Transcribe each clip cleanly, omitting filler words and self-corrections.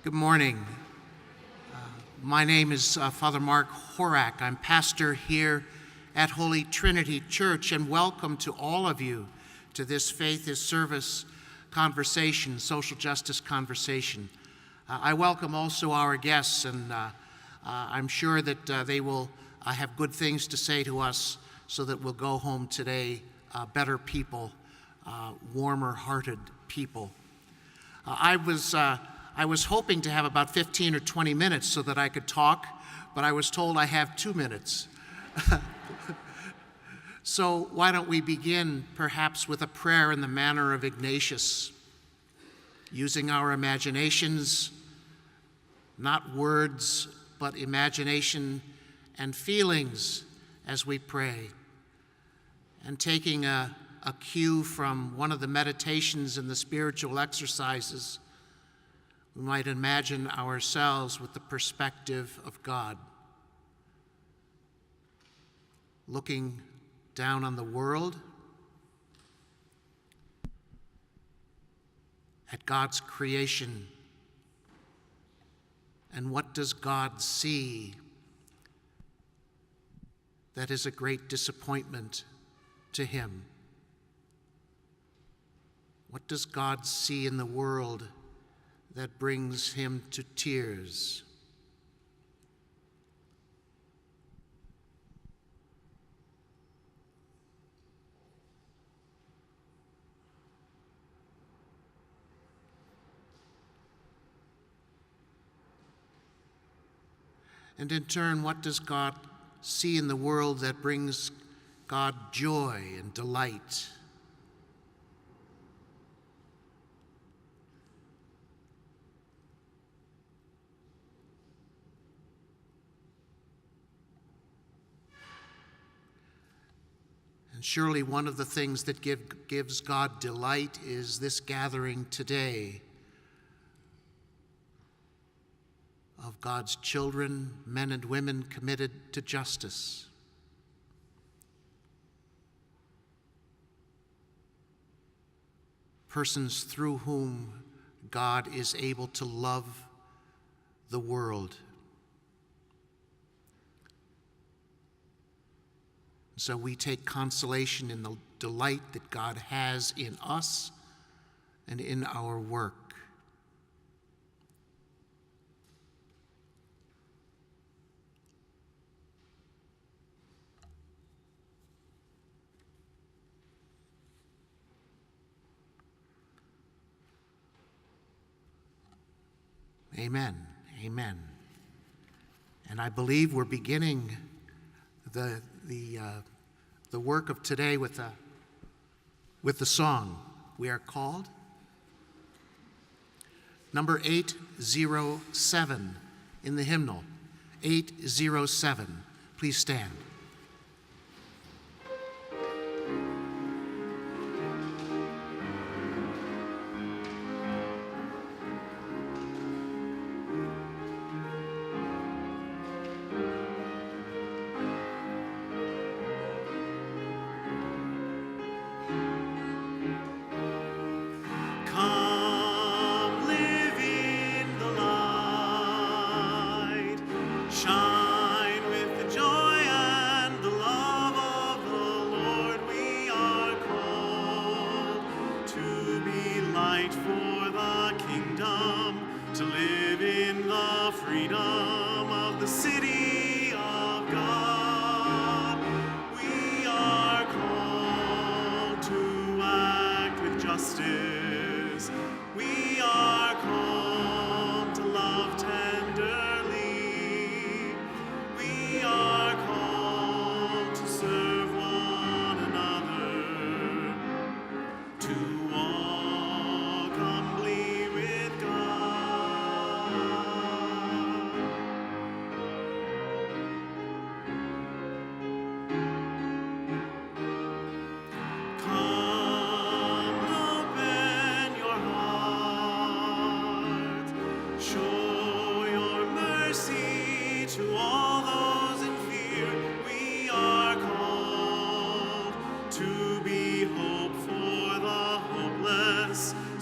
Good morning. My name is Father Mark Horak. I'm pastor here at Holy Trinity Church, and welcome to all of you to this Faith is Service conversation, social justice conversation. I welcome also our guests, and I'm sure that they will have good things to say to us so that we'll go home today better people, warmer-hearted people. I was hoping to have about 15 or 20 minutes so that I could talk, but I was told I have 2 minutes. So why don't we begin perhaps with a prayer in the manner of Ignatius, using our imaginations, not words, but imagination and feelings as we pray, and taking a cue from one of the meditations in the spiritual exercises. We might imagine ourselves with the perspective of God, looking down on the world, at God's creation, and what does God see that is a great disappointment to him? What does God see in the world that brings him to tears? And in turn, what does God see in the world that brings God joy and delight? And surely one of the things that gives God delight is this gathering today of God's children, men and women committed to justice. Persons through whom God is able to love the world. So we take consolation in the delight that God has in us and in our work. Amen. Amen. And I believe we're beginning the work of today with the song. We are called number 807 in the hymnal. 807. Please stand.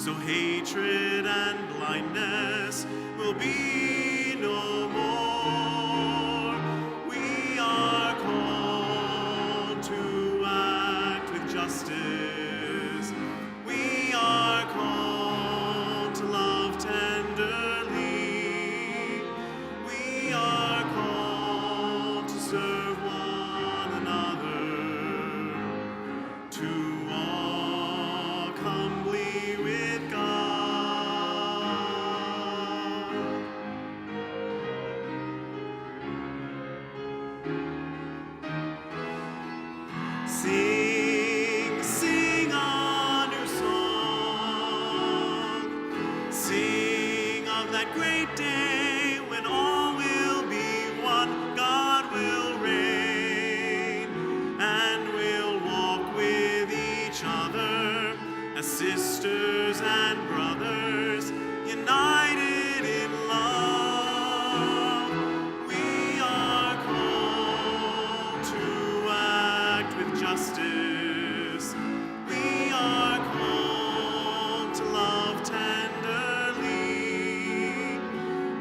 so hatred and blindness will be no more. We are called to act with justice. We are called to love tenderly. We are called to serve one another, to walk humbly with God. Sing, sing a new song. Sing of that great day when all will be one. God will reign, and we'll walk with each other as sisters and brothers, united in love. We are called to act with justice. We are called to love tenderly.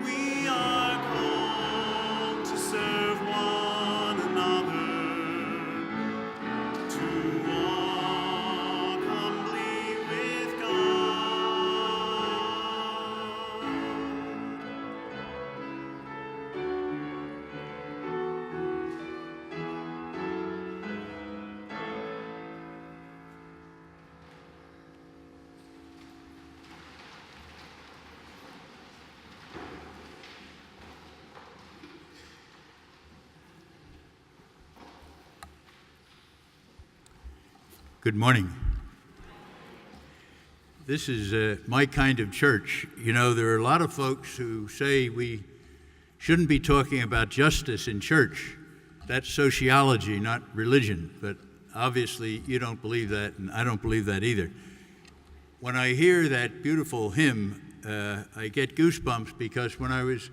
We are called to serve one another, to walk humbly with God. Good morning. This is my kind of church. You know, there are a lot of folks who say we shouldn't be talking about justice in church. That's sociology, not religion. But obviously you don't believe that, and I don't believe that either. When I hear that beautiful hymn, I get goosebumps because when I was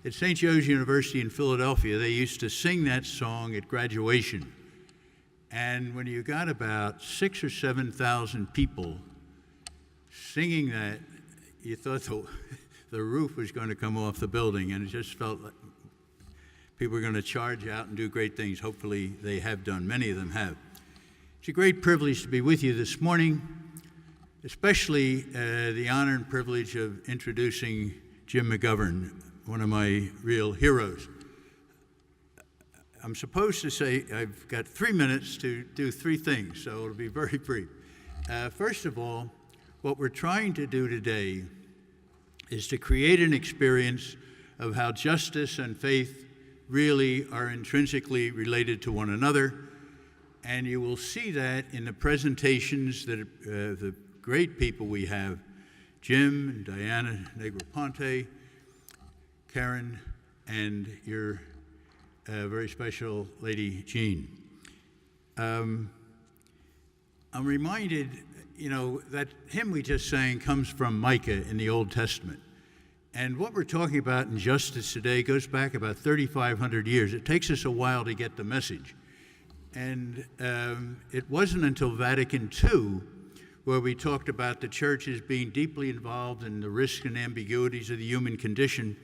at St. Joe's University in Philadelphia, they used to sing that song at graduation. And when you got about 6,000 or 7,000 people singing that, you thought the roof was going to come off the building, and it just felt like people were going to charge out and do great things. Hopefully they have done. Many of them have. It's a great privilege to be with you this morning, especially the honor and privilege of introducing Jim McGovern, one of my real heroes. I'm supposed to say I've got 3 minutes to do three things, so it'll be very brief. First of all, what we're trying to do today is to create an experience of how justice and faith really are intrinsically related to one another, and you will see that in the presentations that the great people we have, Jim and Diana Negroponte, Karen, and your very special lady, Jean. I'm reminded, you know, that hymn we just sang comes from Micah in the Old Testament. And what we're talking about in justice today goes back about 3,500 years. It takes us a while to get the message. And it wasn't until Vatican II where we talked about the church as being deeply involved in the risks and ambiguities of the human condition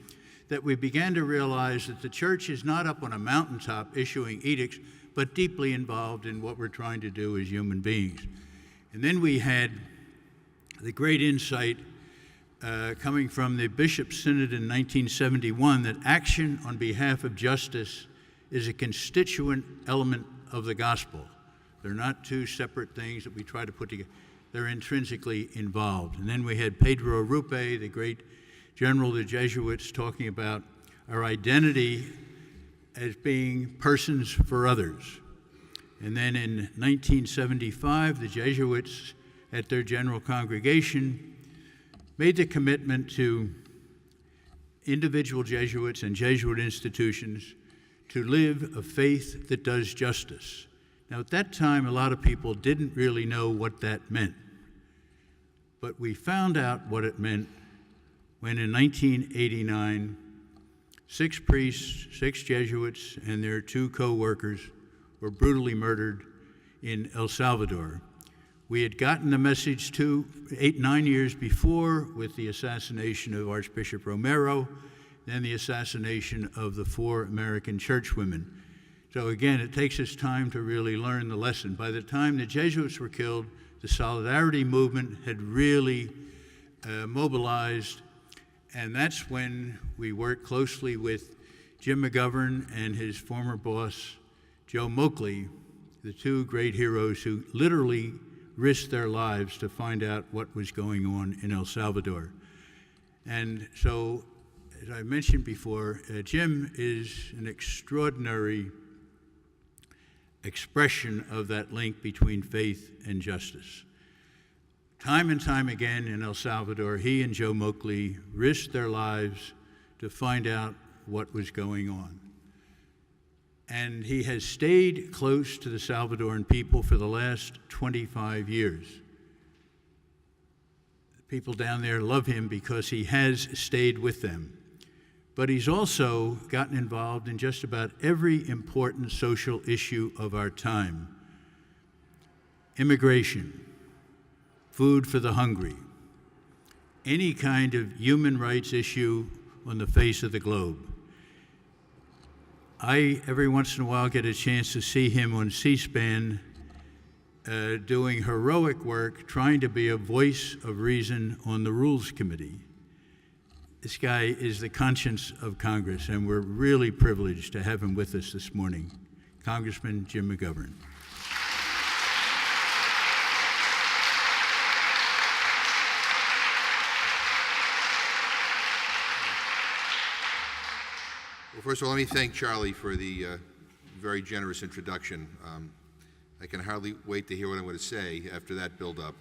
that we began to realize that the church is not up on a mountaintop issuing edicts, but deeply involved in what we're trying to do as human beings. And then we had the great insight coming from the Bishop's Synod in 1971 that action on behalf of justice is a constituent element of the gospel. They're not two separate things that we try to put together. They're intrinsically involved. And then we had Pedro Arrupe, the great general of the Jesuits, talking about our identity as being persons for others. And then in 1975, the Jesuits at their general congregation made the commitment to individual Jesuits and Jesuit institutions to live a faith that does justice. Now, at that time, a lot of people didn't really know what that meant. But we found out what it meant when in 1989, 6 priests, 6 Jesuits, and their 2 co-workers were brutally murdered in El Salvador. We had gotten the message 9 years before with the assassination of Archbishop Romero, then the assassination of the 4 American churchwomen. So again, it takes us time to really learn the lesson. By the time the Jesuits were killed, the Solidarity movement had really mobilized, and that's when we worked closely with Jim McGovern and his former boss, Joe Moakley, the 2 great heroes who literally risked their lives to find out what was going on in El Salvador. And so, as I mentioned before, Jim is an extraordinary expression of that link between faith and justice. Time and time again in El Salvador, he and Joe Moakley risked their lives to find out what was going on. And he has stayed close to the Salvadoran people for the last 25 years. The people down there love him because he has stayed with them. But he's also gotten involved in just about every important social issue of our time. Immigration, food for the hungry, any kind of human rights issue on the face of the globe. I, every once in a while, get a chance to see him on C-SPAN doing heroic work, trying to be a voice of reason on the Rules Committee. This guy is the conscience of Congress, and we're really privileged to have him with us this morning. Congressman Jim McGovern. Well, first of all, let me thank Charlie for the very generous introduction. I can hardly wait to hear what I'm going to say after that build-up.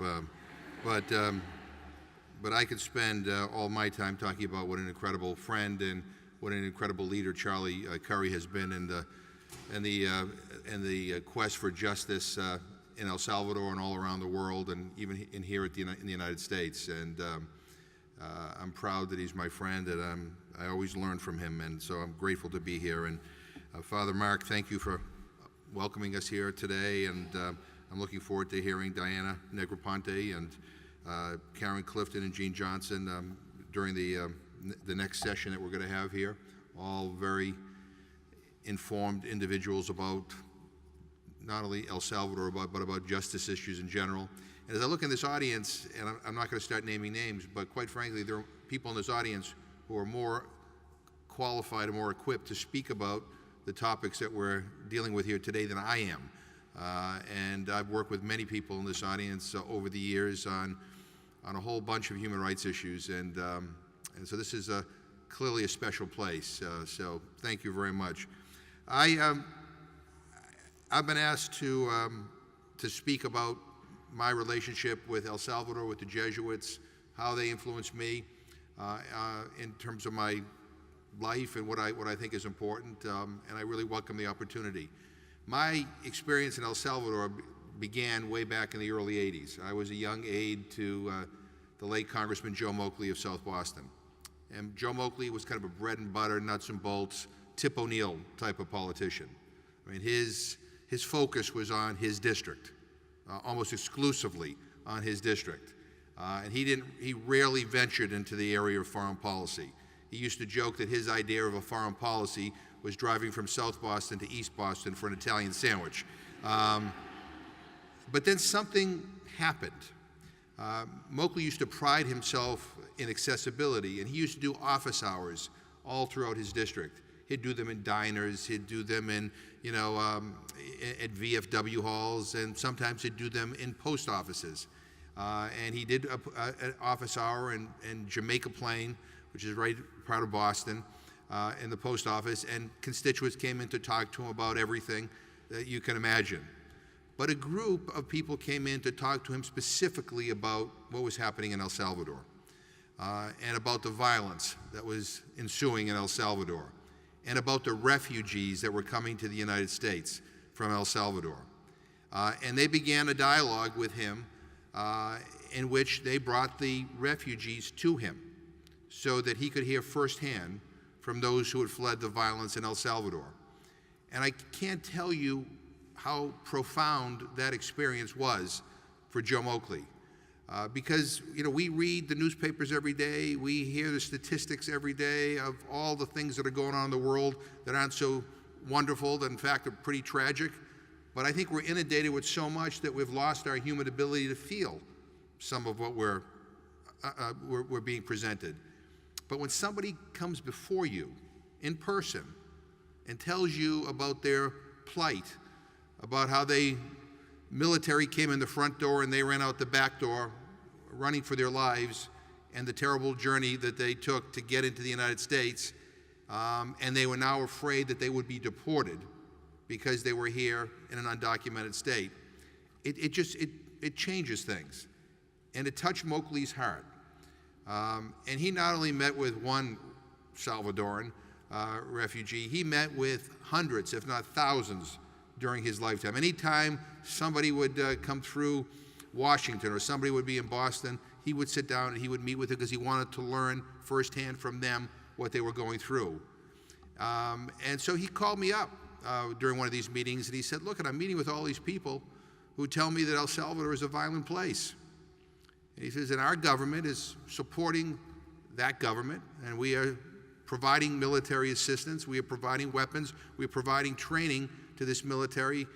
But I could spend all my time talking about what an incredible friend and what an incredible leader Charlie Curry has been in the quest for justice in El Salvador and all around the world, and even in here in the United States. And I'm proud that he's my friend, and I always learn from him, and so I'm grateful to be here. And Father Mark, thank you for welcoming us here today, and I'm looking forward to hearing Diana Negroponte and Karen Clifton and Jean Johnson during the next session that we're going to have here. All very informed individuals about not only El Salvador, but about justice issues in general. And as I look in this audience, and I'm not going to start naming names, but quite frankly, there are people in this audience who are more qualified and more equipped to speak about the topics that we're dealing with here today than I am. And I've worked with many people in this audience over the years on a whole bunch of human rights issues, and so this is clearly a special place. So thank you very much. I've been asked to speak about my relationship with El Salvador, with the Jesuits, how they influenced me in terms of my life and what I think is important, and I really welcome the opportunity. My experience in El Salvador began way back in the early 80s. I was a young aide to the late Congressman Joe Moakley of South Boston. And Joe Moakley was kind of a bread and butter, nuts and bolts, Tip O'Neill type of politician. I mean, his focus was on his district, almost exclusively on his district. And he rarely ventured into the area of foreign policy. He used to joke that his idea of a foreign policy was driving from South Boston to East Boston for an Italian sandwich. But then something happened. Moakley used to pride himself in accessibility, and he used to do office hours all throughout his district. He'd do them in diners, he'd do them in, at VFW halls, and sometimes he'd do them in post offices. And he did an office hour in Jamaica Plain, which is right part of Boston, in the post office, and constituents came in to talk to him about everything that you can imagine. But a group of people came in to talk to him specifically about what was happening in El Salvador, and about the violence that was ensuing in El Salvador, and about the refugees that were coming to the United States from El Salvador. And they began a dialogue with him in which they brought the refugees to him so that he could hear firsthand from those who had fled the violence in El Salvador. And I can't tell you how profound that experience was for Joe Moakley. Because, we read the newspapers every day, we hear the statistics every day of all the things that are going on in the world that aren't so wonderful, that in fact are pretty tragic. But I think we're inundated with so much that we've lost our human ability to feel some of what we're being presented. But when somebody comes before you in person and tells you about their plight, about how military came in the front door and they ran out the back door, running for their lives, and the terrible journey that they took to get into the United States, and they were now afraid that they would be deported because they were here in an undocumented state. It changes things, and it touched Moakley's heart. And he not only met with one Salvadoran refugee, he met with hundreds, if not thousands, during his lifetime. Anytime somebody would come through Washington or somebody would be in Boston, he would sit down and he would meet with them because he wanted to learn firsthand from them what they were going through. And so he called me up during one of these meetings and he said, look, I'm meeting with all these people who tell me that El Salvador is a violent place. And he says, and our government is supporting that government, and we are providing military assistance, we are providing weapons, we are providing training to this military.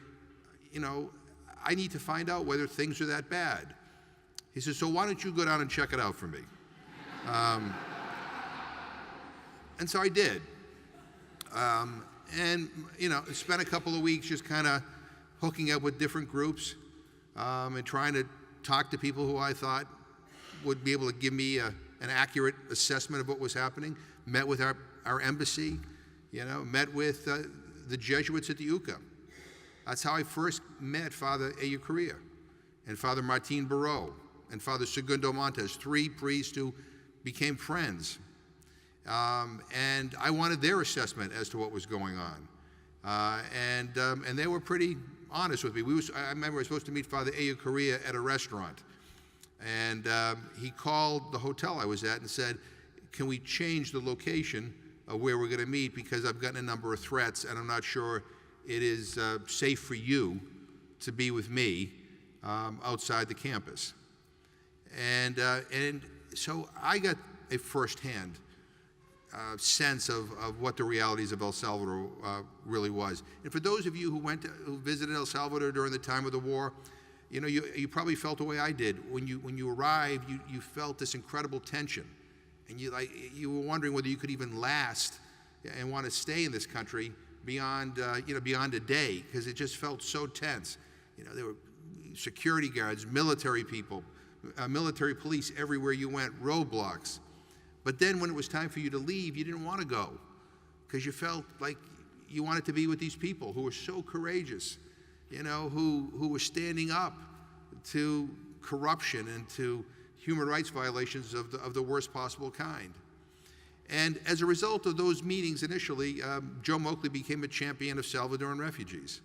I need to find out whether things are that bad. He says, so why don't you go down and check it out for me? And so I did. And spent a couple of weeks just kind of hooking up with different groups and trying to talk to people who I thought would be able to give me an accurate assessment of what was happening. Met with our embassy, met with the Jesuits at the UCA. That's how I first met Father Eucaria and Father Martin Barreau and Father Segundo Montes, 3 priests who became friends. And I wanted their assessment as to what was going on. And they were pretty honest with me. I remember I was supposed to meet Father Eucaria at a restaurant. And he called the hotel I was at and said, can we change the location of where we're going to meet, because I've gotten a number of threats and I'm not sure it is safe for you to be with me outside the campus. And so I got a firsthand sense of what the realities of El Salvador really was. And for those of you who visited El Salvador during the time of the war, you probably felt the way I did. When you arrived, you felt this incredible tension, and you were wondering whether you could even last and want to stay in this country beyond a day, because it just felt so tense. There were security guards, military people, military police everywhere you went, roadblocks. But then when it was time for you to leave, you didn't want to go, because you felt like you wanted to be with these people who were so courageous, who were standing up to corruption and to human rights violations of the worst possible kind. And as a result of those meetings initially, Joe Moakley became a champion of Salvadoran refugees.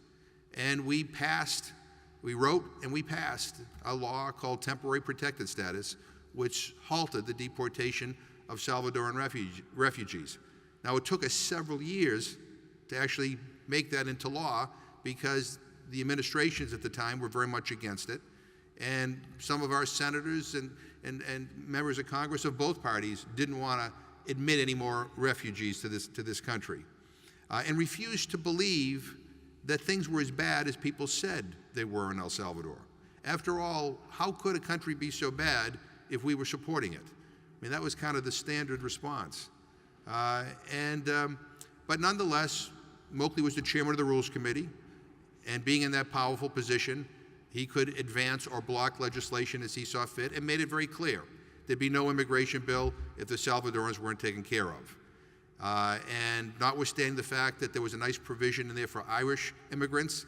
And we wrote and we passed a law called Temporary Protected Status, which halted the deportation of Salvadoran refugees. Now, it took us several years to actually make that into law, because the administrations at the time were very much against it. And some of our senators and members of Congress of both parties didn't want to admit any more refugees to this country, and refused to believe that things were as bad as people said they were in El Salvador. After all, how could a country be so bad if we were supporting it? I mean, that was kind of the standard response. But nonetheless, Moakley was the chairman of the Rules Committee, and being in that powerful position, he could advance or block legislation as he saw fit, and made it very clear there'd be no immigration bill if the Salvadorans weren't taken care of. And notwithstanding the fact that there was a nice provision in there for Irish immigrants,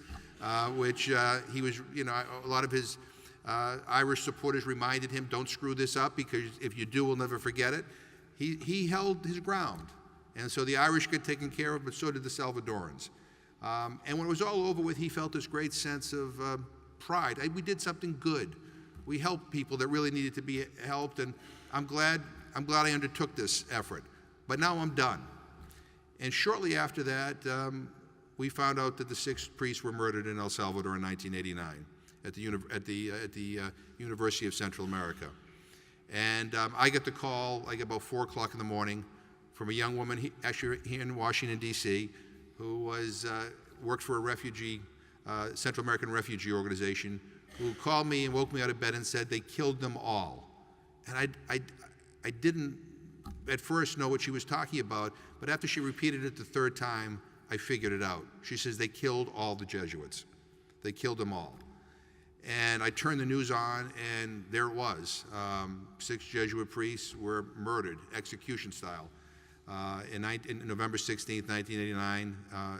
which he was, a lot of his Irish supporters reminded him, don't screw this up, because if you do, we'll never forget it. He held his ground. And so the Irish got taken care of, but so did the Salvadorans. And when it was all over with, he felt this great sense of pride. We did something good. We helped people that really needed to be helped, and I'm glad I undertook this effort. But now I'm done. And shortly after that, we found out that the 6 priests were murdered in El Salvador in 1989. at the University of Central America. And I get the call like about 4 o'clock in the morning from a young woman actually here in Washington, D.C., who worked for a refugee, Central American refugee organization, who called me and woke me out of bed and said they killed them all. And I didn't at first know what she was talking about, but after she repeated it the third time, I figured it out. She says they killed all the Jesuits. They killed them all. And I turned the news on, and there it was. 6 Jesuit priests were murdered, execution style, in November 16th, 1989,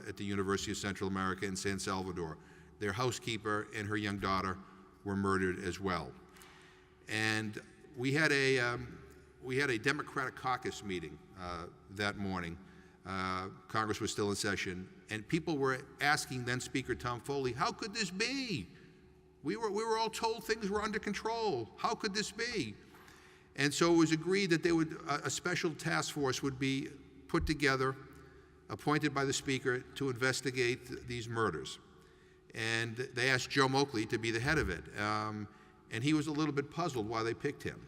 at the University of Central America in San Salvador. Their housekeeper and her young daughter were murdered as well. And we had a Democratic caucus meeting that morning. Congress was still in session, and people were asking then Speaker Tom Foley, how could this be? We were all told things were under control. How could this be? And so it was agreed that a special task force would be put together, appointed by the Speaker to investigate these murders. And they asked Joe Moakley to be the head of it. And he was a little bit puzzled why they picked him,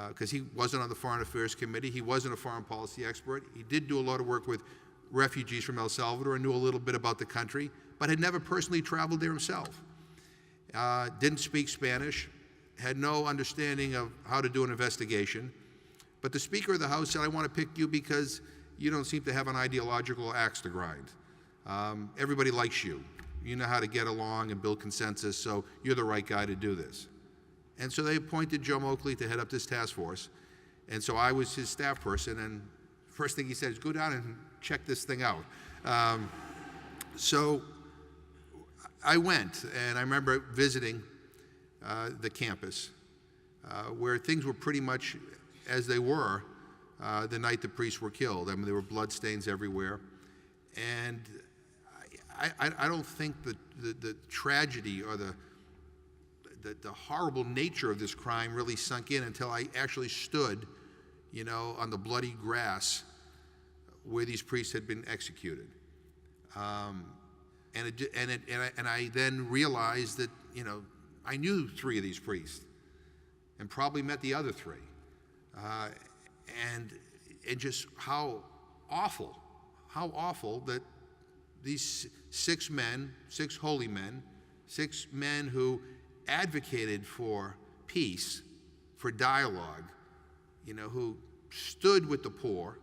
because he wasn't on the Foreign Affairs Committee. He wasn't a foreign policy expert. He did do a lot of work with refugees from El Salvador and knew a little bit about the country, but had never personally traveled there himself. Didn't speak Spanish, had no understanding of how to do an investigation. But the Speaker of the House said, I want to pick you because you don't seem to have an ideological axe to grind. Everybody likes you. You know how to get along and build consensus, so you're the right guy to do this. And so they appointed Joe Moakley to head up this task force. And so I was his staff person, and first thing he said is, go down and check this thing out. So I went, and I remember visiting the campus, where things were pretty much as they were the night the priests were killed. I mean, there were bloodstains everywhere. And I don't think the tragedy or the horrible nature of this crime really sunk in until I actually stood, on the bloody grass where these priests had been executed. And I then realized that, I knew 3 of these priests and probably met the other 3. And just how awful that these 6 men, 6 holy men, 6 men who advocated for peace, for dialogue, who stood with the poor,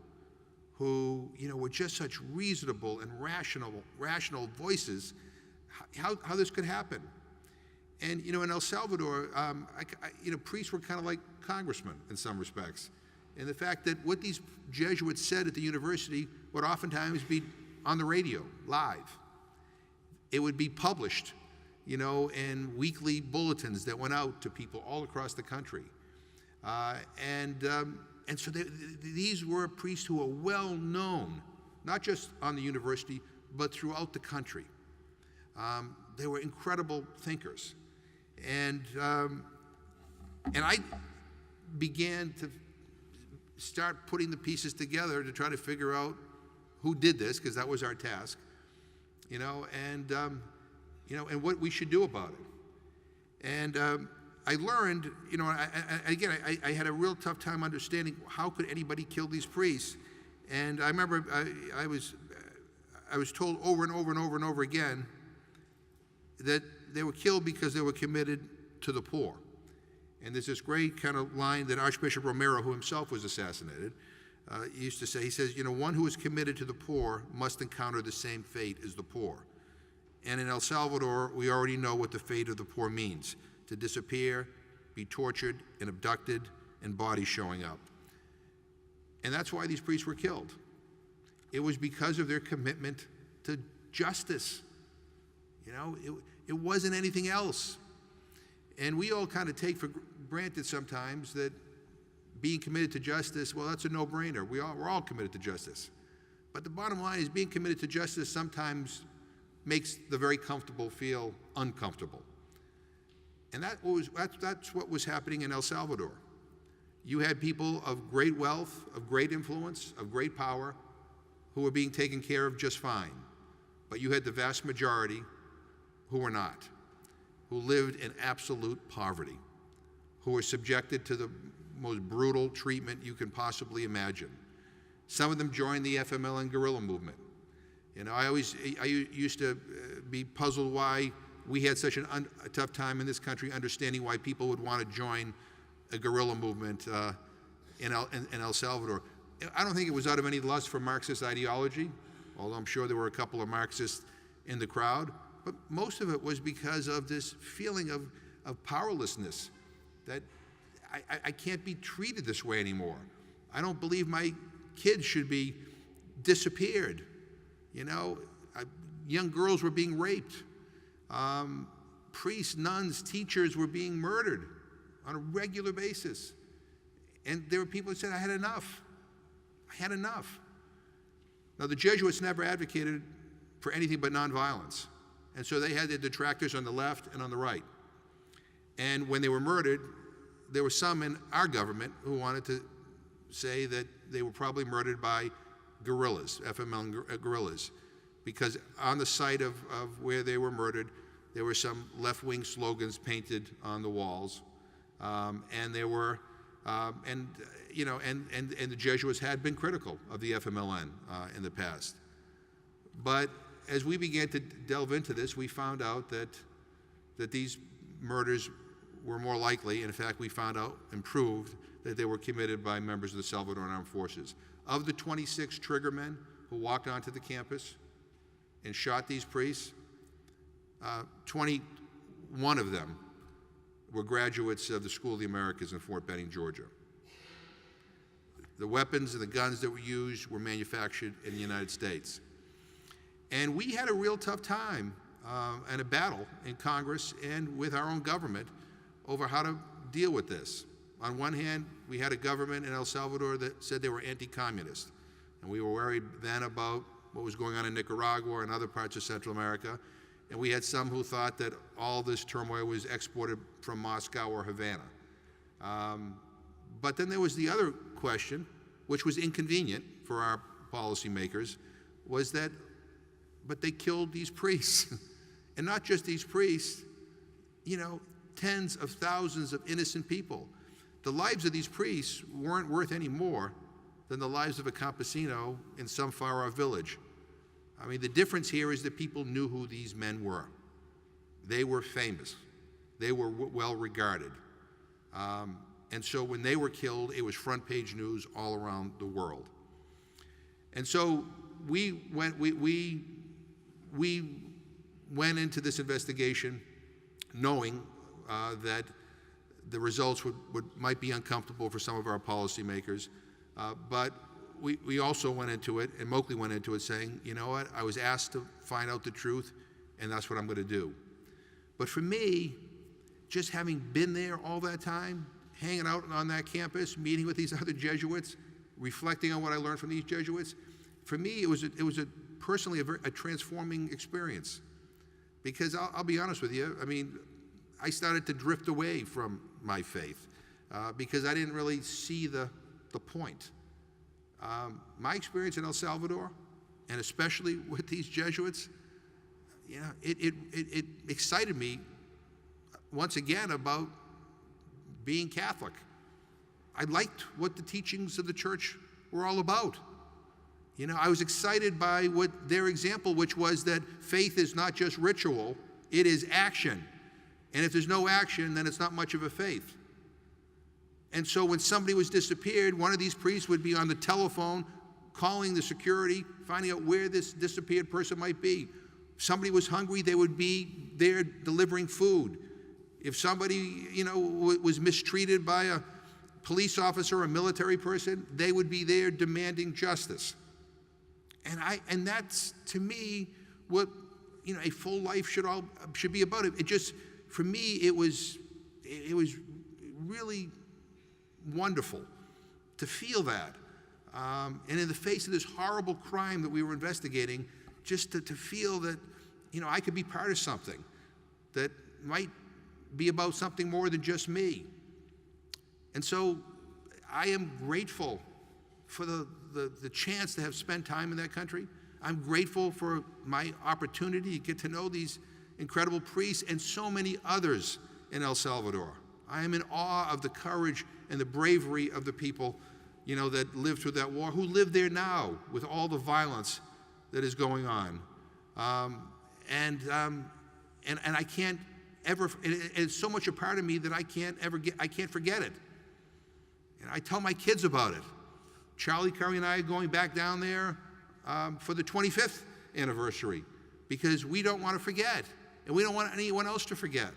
who, were just such reasonable and rational voices, how this could happen. And, in El Salvador, priests were kind of like congressmen in some respects. And the fact that what these Jesuits said at the university would oftentimes be on the radio, live. It would be published, in weekly bulletins that went out to people all across the country. And so these were priests who were well known, not just on the university, but throughout the country. They were incredible thinkers. And I began to start putting the pieces together to try to figure out who did this, because that was our task, and what we should do about it. And I learned, I had a real tough time understanding how could anybody kill these priests. And I remember I was told over and over and over and over again that they were killed because they were committed to the poor. And there's this great kind of line that Archbishop Romero, who himself was assassinated, used to say. He says, one who is committed to the poor must encounter the same fate as the poor. And in El Salvador, we already know what the fate of the poor means: to disappear, be tortured and abducted, and bodies showing up. And that's why these priests were killed. It was because of their commitment to justice. It wasn't anything else. And we all kind of take for granted sometimes that being committed to justice, well, that's a no-brainer. We're all committed to justice. But the bottom line is being committed to justice sometimes makes the very comfortable feel uncomfortable. And that's what was happening in El Salvador. You had people of great wealth, of great influence, of great power, who were being taken care of just fine. But you had the vast majority who were not, who lived in absolute poverty, who were subjected to the most brutal treatment you can possibly imagine. Some of them joined the FMLN guerrilla movement. You know, I used to be puzzled why we had such a tough time in this country understanding why people would want to join a guerrilla movement in El Salvador. I don't think it was out of any lust for Marxist ideology, although I'm sure there were a couple of Marxists in the crowd, but most of it was because of this feeling of powerlessness, that I can't be treated this way anymore. I don't believe my kids should be disappeared. You know, young girls were being raped. Priests, nuns, teachers were being murdered on a regular basis. And there were people who said, I had enough. I had enough. Now, the Jesuits never advocated for anything but nonviolence. And so they had their detractors on the left and on the right. And when they were murdered, there were some in our government who wanted to say that they were probably murdered by guerrillas, FMLN guerrillas, because on the site of where they were murdered, there were some left-wing slogans painted on the walls, and there were, and the Jesuits had been critical of the FMLN in the past. But as we began to delve into this, we found out that these murders were more likely. In fact, we found out and proved that they were committed by members of the Salvadoran Armed Forces. Of the 26 triggermen who walked onto the campus and shot these priests, 21 of them were graduates of the School of the Americas in Fort Benning, Georgia. The weapons and the guns that were used were manufactured in the United States. And we had a real tough time and a battle in Congress and with our own government over how to deal with this. On one hand, we had a government in El Salvador that said they were anti-communist, and we were worried then about what was going on in Nicaragua and other parts of Central America, and we had some who thought that all this turmoil was exported from Moscow or Havana. But then there was the other question, which was inconvenient for our policymakers, was that, but they killed these priests. And not just these priests, you know, tens of thousands of innocent people. The lives of these priests weren't worth any more than the lives of a campesino in some far-off village. I mean, the difference here is that people knew who these men were. They were famous. They were well-regarded. And so when they were killed, it was front-page news all around the world. And so we went into this investigation knowing that the results might be uncomfortable for some of our policymakers, but we also went into it, and Moakley went into it saying, you know what, I was asked to find out the truth, and that's what I'm going to do. But for me, just having been there all that time, hanging out on that campus, meeting with these other Jesuits, reflecting on what I learned from these Jesuits, for me, it was personally a transforming experience. Because I'll be honest with you, I mean, I started to drift away from my faith because I didn't really see the point. My experience in El Salvador, and especially with these Jesuits, you know, it excited me once again about being Catholic. I liked what the teachings of the church were all about. You know, I was excited by what their example, which was that faith is not just ritual, it is action. And if there's no action, then it's not much of a faith. And so when somebody was disappeared, one of these priests would be on the telephone calling the security, finding out where this disappeared person might be. If somebody was hungry, they would be there delivering food. If somebody, you know, was mistreated by a police officer or a military person, they would be there demanding justice. And that's, to me, what, you know, a full life should be about. It just, for me, it was really wonderful to feel that. And in the face of this horrible crime that we were investigating, just to feel that, you know, I could be part of something that might be about something more than just me. And so I am grateful for the chance to have spent time in that country. I'm grateful for my opportunity to get to know these incredible priests, and so many others in El Salvador. I am in awe of the courage and the bravery of the people, that lived through that war, who live there now with all the violence that is going on. And I can't ever, it's so much a part of me that I can't forget it. And I tell my kids about it. Charlie Curry and I are going back down there for the 25th anniversary because we don't want to forget, and we don't want anyone else to forget.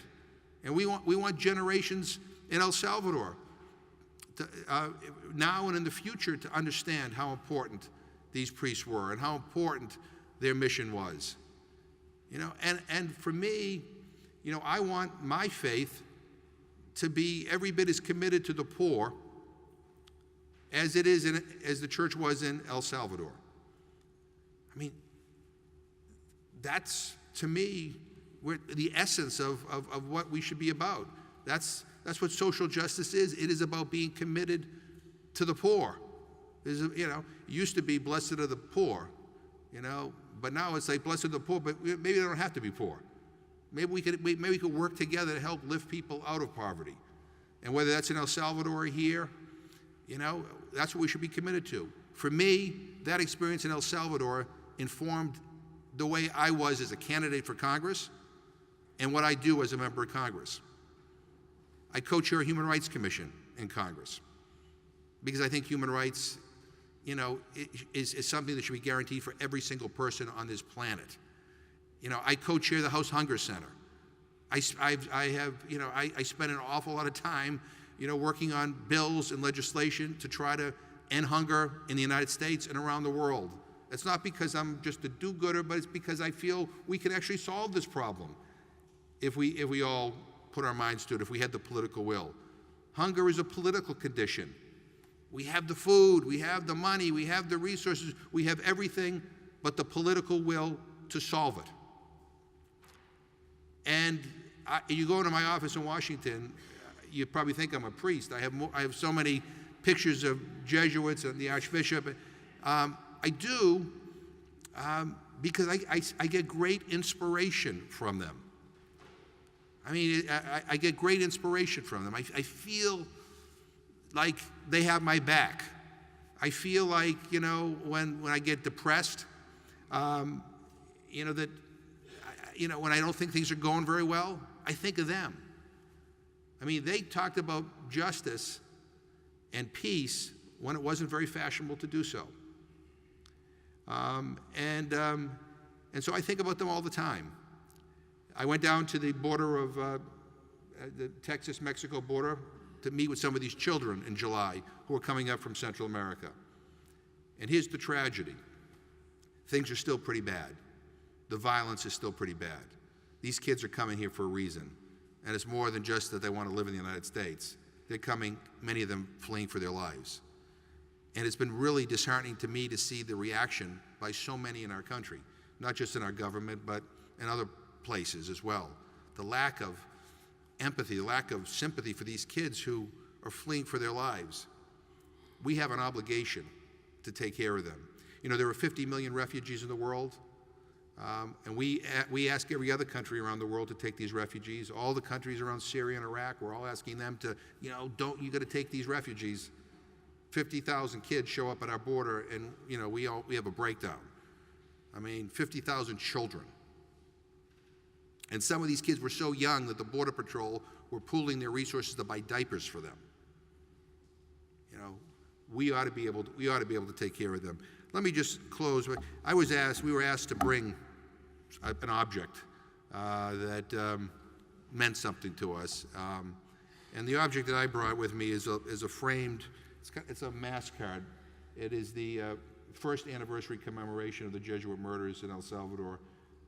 And we want generations in El Salvador to, now and in the future to understand how important these priests were and how important their mission was. And for me, I want my faith to be every bit as committed to the poor as it is as the church was in El Salvador. I mean, that's, to me, the essence of what we should be about. That's what social justice is. It is about being committed to the poor. It used to be blessed are the poor, but now it's like blessed are the poor, but maybe they don't have to be poor. Maybe we could work together to help lift people out of poverty. And whether that's in El Salvador or here, that's what we should be committed to. For me, that experience in El Salvador informed the way I was as a candidate for Congress and what I do as a member of Congress. I co-chair a Human Rights Commission in Congress because I think human rights, is something that should be guaranteed for every single person on this planet. I co-chair the House Hunger Center. I spend an awful lot of time, working on bills and legislation to try to end hunger in the United States and around the world. It's not because I'm just a do-gooder, but it's because I feel we can actually solve this problem if we all put our minds to it, if we had the political will. Hunger is a political condition. We have the food, we have the money, we have the resources, we have everything but the political will to solve it. And you go into my office in Washington, you probably think I'm a priest. I have so many pictures of Jesuits and the Archbishop. I do because I get great inspiration from them. I get great inspiration from them. I feel like they have my back. I feel like, when I get depressed, that, when I don't think things are going very well, I think of them. They talked about justice and peace when it wasn't very fashionable to do so. And so I think about them all the time. I went down to the border of the Texas-Mexico border to meet with some of these children in July who are coming up from Central America. And here's the tragedy. Things are still pretty bad. The violence is still pretty bad. These kids are coming here for a reason. And it's more than just that they want to live in the United States. They're coming, many of them fleeing for their lives. And it's been really disheartening to me to see the reaction by so many in our country, not just in our government, but in other places as well. The lack of empathy, the lack of sympathy for these kids who are fleeing for their lives. We have an obligation to take care of them. There are 50 million refugees in the world, and we ask every other country around the world to take these refugees. All the countries around Syria and Iraq, we're all asking them to, you got to take these refugees. 50,000 kids show up at our border, and we have a breakdown. 50,000 children. And some of these kids were so young that the Border Patrol were pooling their resources to buy diapers for them. We ought to be able to take care of them. Let me just close. We were asked to bring an object that meant something to us. And the object that I brought with me is a framed, it's a mass card. It is the first anniversary commemoration of the Jesuit martyrs in El Salvador,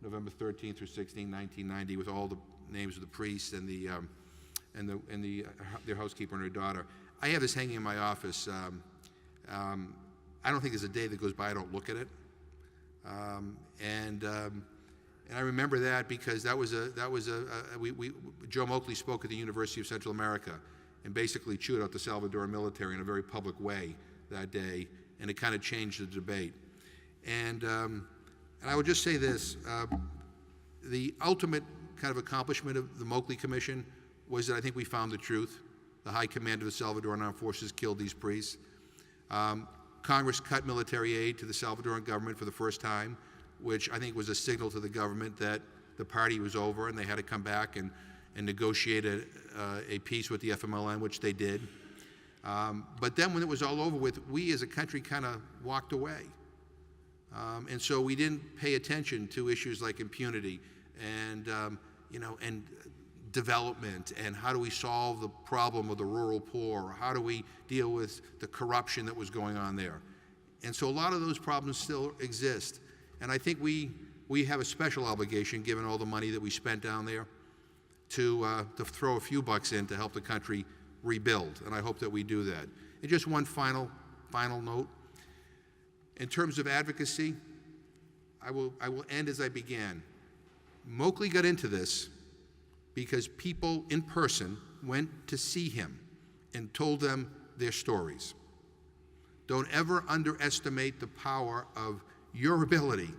November 13th through 16th, 1990, with all the names of the priests and their housekeeper and her daughter. I have this hanging in my office. I don't think there's a day that goes by I don't look at it. And I remember that because Joe Moakley spoke at the University of Central America and basically chewed out the Salvadoran military in a very public way that day, and it kind of changed the debate. And I would just say this, the ultimate kind of accomplishment of the Moakley Commission was that I think we found the truth. The High Command of the Salvadoran Armed Forces killed these priests. Congress cut military aid to the Salvadoran government for the first time, which I think was a signal to the government that the party was over and they had to come back and negotiate a peace with the FMLN, which they did. But then when it was all over with, we as a country kind of walked away. And so we didn't pay attention to issues like impunity and, and development, and how do we solve the problem of the rural poor, or how do we deal with the corruption that was going on there. And so a lot of those problems still exist. And I think we have a special obligation, given all the money that we spent down there, to throw a few bucks in to help the country rebuild. And I hope that we do that. And just one final note. In terms of advocacy, I will end as I began. Moakley got into this because people in person went to see him and told them their stories. Don't ever underestimate the power of your ability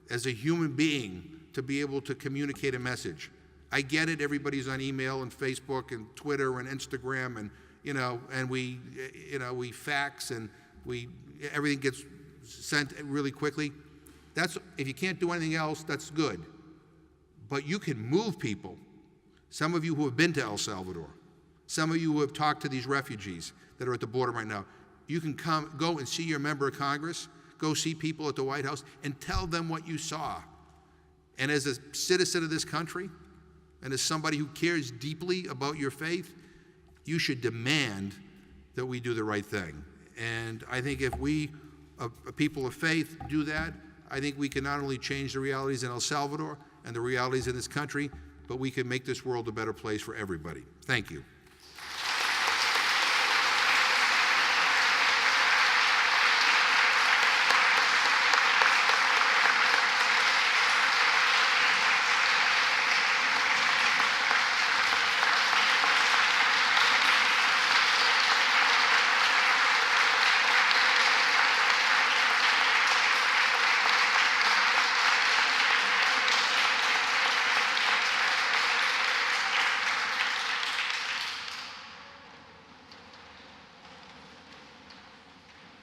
as a human being to be able to communicate a message. I get it, everybody's on email and Facebook and Twitter and Instagram and we fax and everything gets sent really quickly. If you can't do anything else, that's good. But you can move people. Some of you who have been to El Salvador, some of you who have talked to these refugees that are at the border right now, you can go and see your member of Congress, go see people at the White House, and tell them what you saw. And as a citizen of this country, and as somebody who cares deeply about your faith, you should demand that we do the right thing. And I think if we, people of faith, do that, I think we can not only change the realities in El Salvador and the realities in this country, but we can make this world a better place for everybody. Thank you.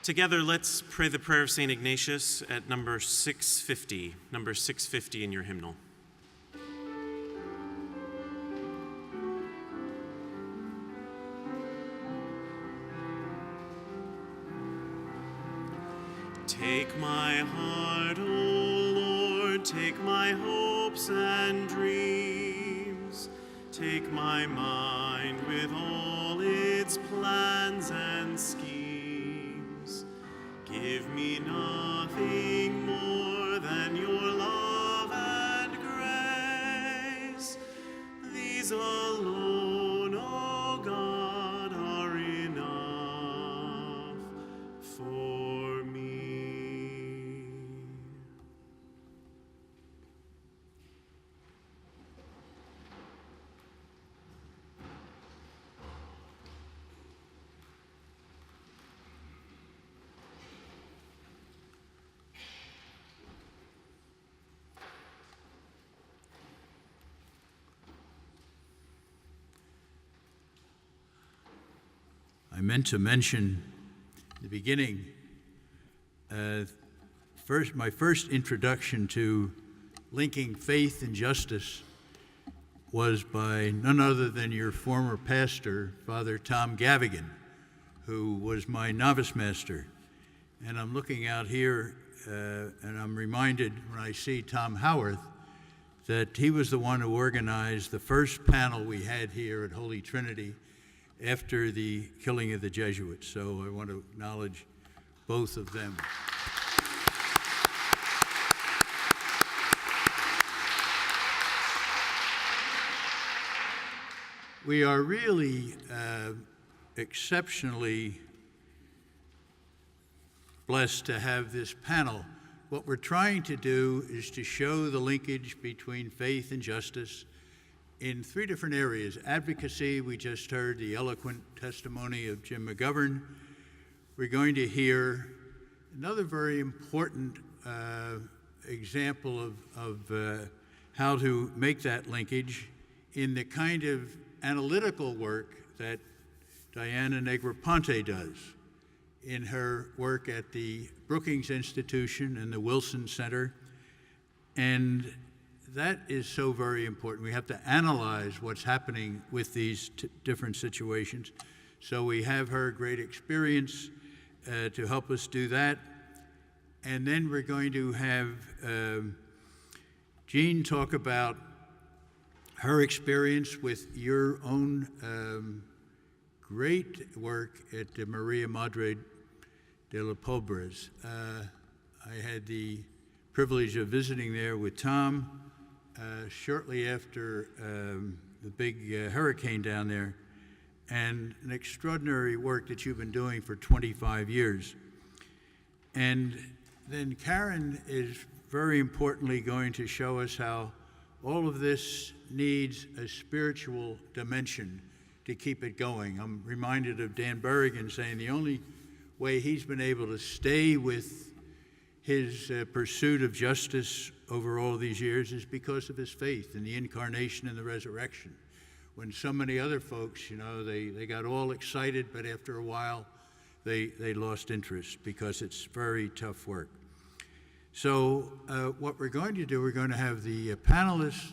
Together, let's pray the prayer of St. Ignatius at number 650 in your hymnal. Take my heart, O Lord, take my hopes and dreams. Take my mind with all its plans and schemes. Give me nothing more than your love and grace. These alone, O God, are enough for me. I meant to mention at the beginning, my first introduction to linking faith and justice was by none other than your former pastor, Father Tom Gavigan, who was my novice master. And I'm looking out here and I'm reminded when I see Tom Howarth that he was the one who organized the first panel we had here at Holy Trinity after the killing of the Jesuits. So I want to acknowledge both of them. We are really exceptionally blessed to have this panel. What we're trying to do is to show the linkage between faith and justice in three different areas. Advocacy, we just heard the eloquent testimony of Jim McGovern. We're going to hear another very important example of how to make that linkage in the kind of analytical work that Diana Negroponte does in her work at the Brookings Institution and the Wilson Center. And that is so very important. We have to analyze what's happening with these different situations. So we have her great experience to help us do that. And then we're going to have Jean talk about her experience with your own great work at the Maria Madre de los Pobres. I had the privilege of visiting there with Tom shortly after the big hurricane down there, and an extraordinary work that you've been doing for 25 years. And then Karen is very importantly going to show us how all of this needs a spiritual dimension to keep it going. I'm reminded of Dan Berrigan saying the only way he's been able to stay with his pursuit of justice over all these years is because of his faith in the incarnation and the resurrection. When so many other folks, they got all excited, but after a while they lost interest because it's very tough work. So what we're going to do, we're going to have the panelists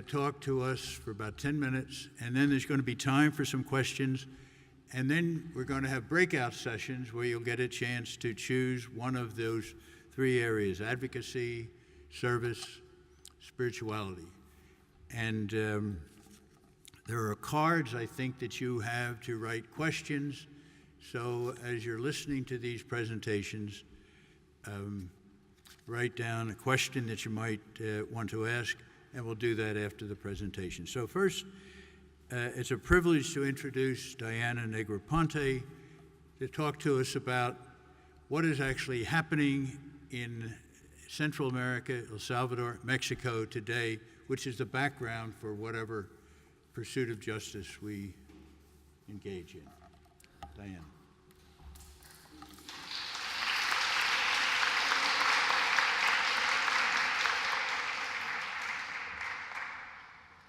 talk to us for about 10 minutes, and then there's going to be time for some questions, and then we're going to have breakout sessions where you'll get a chance to choose one of those three areas: advocacy, service, spirituality. And there are cards, I think, that you have to write questions. So as you're listening to these presentations, write down a question that you might want to ask, and we'll do that after the presentation. So first, it's a privilege to introduce Diana Negroponte to talk to us about what is actually happening in Central America, El Salvador, Mexico today, which is the background for whatever pursuit of justice we engage in. Diana.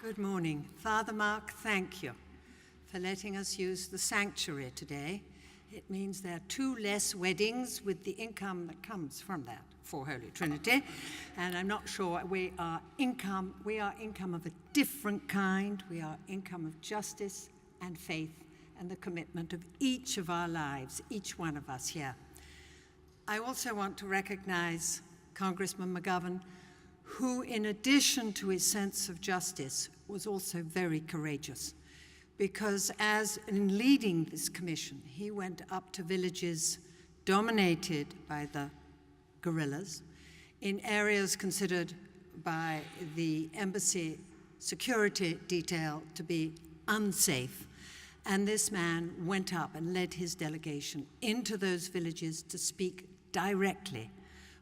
Good morning. Father Mark, thank you for letting us use the sanctuary today. It means there are 2 less weddings with the income that comes from that for Holy Trinity. And I'm not sure we are income of a different kind. We are income of justice and faith and the commitment of each of our lives, each one of us here. I also want to recognize Congressman McGovern, who, in addition to his sense of justice, was also very courageous, because as in leading this commission, he went up to villages dominated by the guerrillas in areas considered by the embassy security detail to be unsafe. And this man went up and led his delegation into those villages to speak directly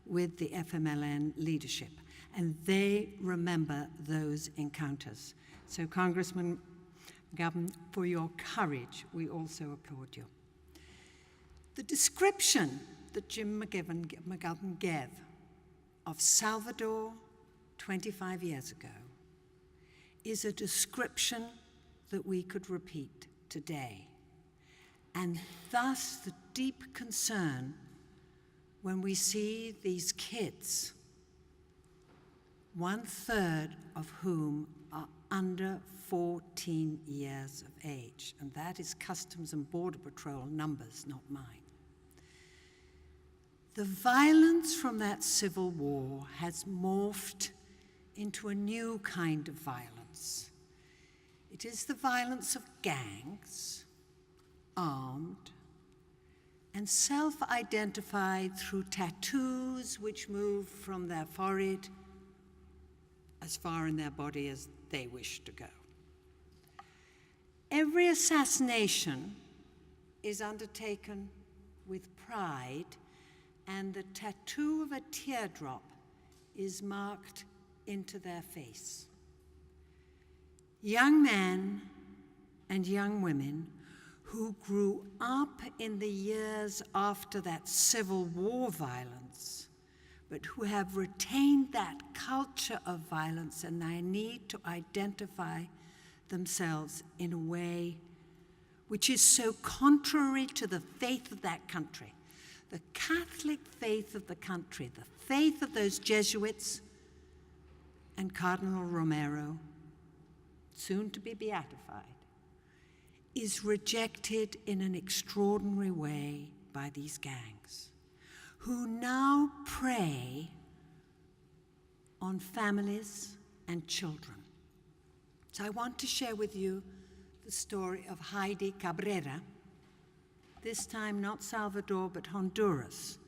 with the FMLN leadership. And they remember those encounters. So, Congressman McGovern, for your courage, we also applaud you. The description that Jim McGovern gave of Salvador 25 years ago is a description that we could repeat today. And thus the deep concern when we see these kids, 1/3 of whom are under 14 years of age, and that is Customs and Border Patrol numbers, not mine. The violence from that civil war has morphed into a new kind of violence. It is the violence of gangs, armed, and self-identified through tattoos which move from their forehead as far in their body as they wish to go. Every assassination is undertaken with pride, and the tattoo of a teardrop is marked into their face. Young men and young women who grew up in the years after that Civil War violence but who have retained that culture of violence and their need to identify themselves in a way which is so contrary to the faith of that country, the Catholic faith of the country, the faith of those Jesuits and Cardinal Romero, soon to be beatified, is rejected in an extraordinary way by these gangs, who now prey on families and children. So I want to share with you the story of Heidi Cabrera, this time not Salvador, but Honduras,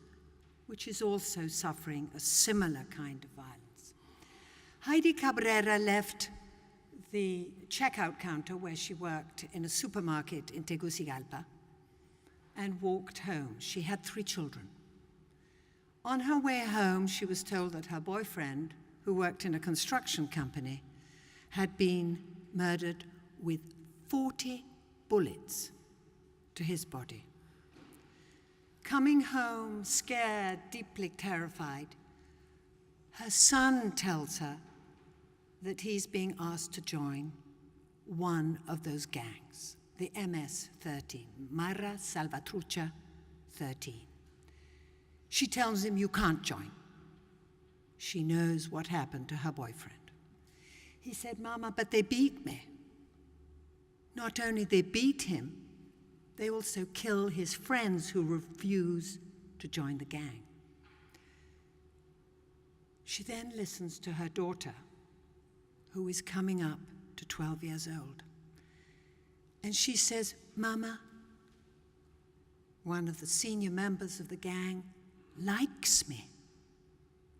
which is also suffering a similar kind of violence. Heidi Cabrera left the checkout counter where she worked in a supermarket in Tegucigalpa and walked home. She had 3 children. On her way home, she was told that her boyfriend, who worked in a construction company, had been murdered with 40 bullets to his body. Coming home, scared, deeply terrified, her son tells her that he's being asked to join one of those gangs, the MS-13, Mara Salvatrucha 13. She tells him, "You can't join." She knows what happened to her boyfriend. He said, "Mama, but they beat me." Not only they beat him, they also kill his friends who refuse to join the gang. She then listens to her daughter, who is coming up to 12 years old. And she says, "Mama, one of the senior members of the gang likes me."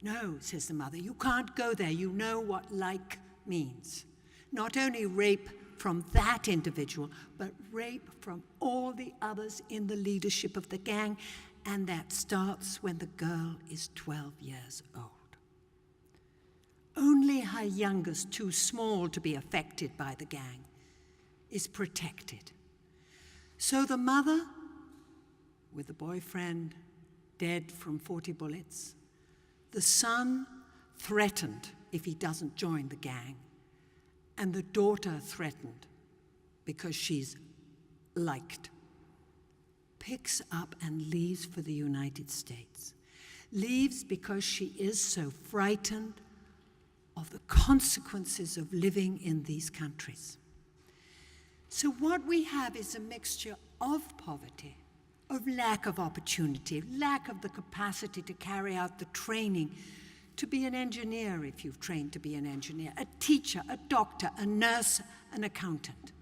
"No," says the mother, "you can't go there. You know what like means. Not only rape from that individual, but rape from all the others in the leadership of the gang, and that starts when the girl is 12 years old. Only her youngest, too small to be affected by the gang, is protected. So the mother, with the boyfriend dead from 40 bullets, the son threatened if he doesn't join the gang, and the daughter threatened because she's liked, picks up and leaves for the United States. Leaves because she is so frightened of the consequences of living in these countries. So what we have is a mixture of poverty, of lack of opportunity, lack of the capacity to carry out the training to be an engineer if you've trained to be an engineer, a teacher, a doctor, a nurse, an accountant.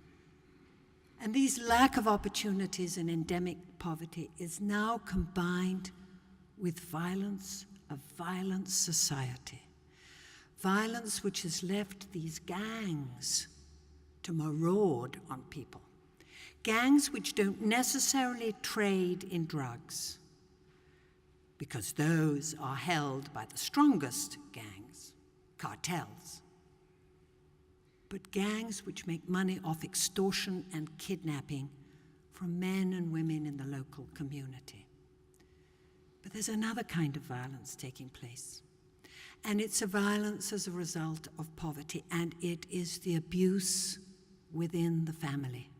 And these lack of opportunities and endemic poverty is now combined with violence, a violent society. Violence which has left these gangs to maraud on people. Gangs which don't necessarily trade in drugs, because those are held by the strongest gangs, cartels. But gangs which make money off extortion and kidnapping from men and women in the local community. But there's another kind of violence taking place. And it's a violence as a result of poverty, and it is the abuse within the family.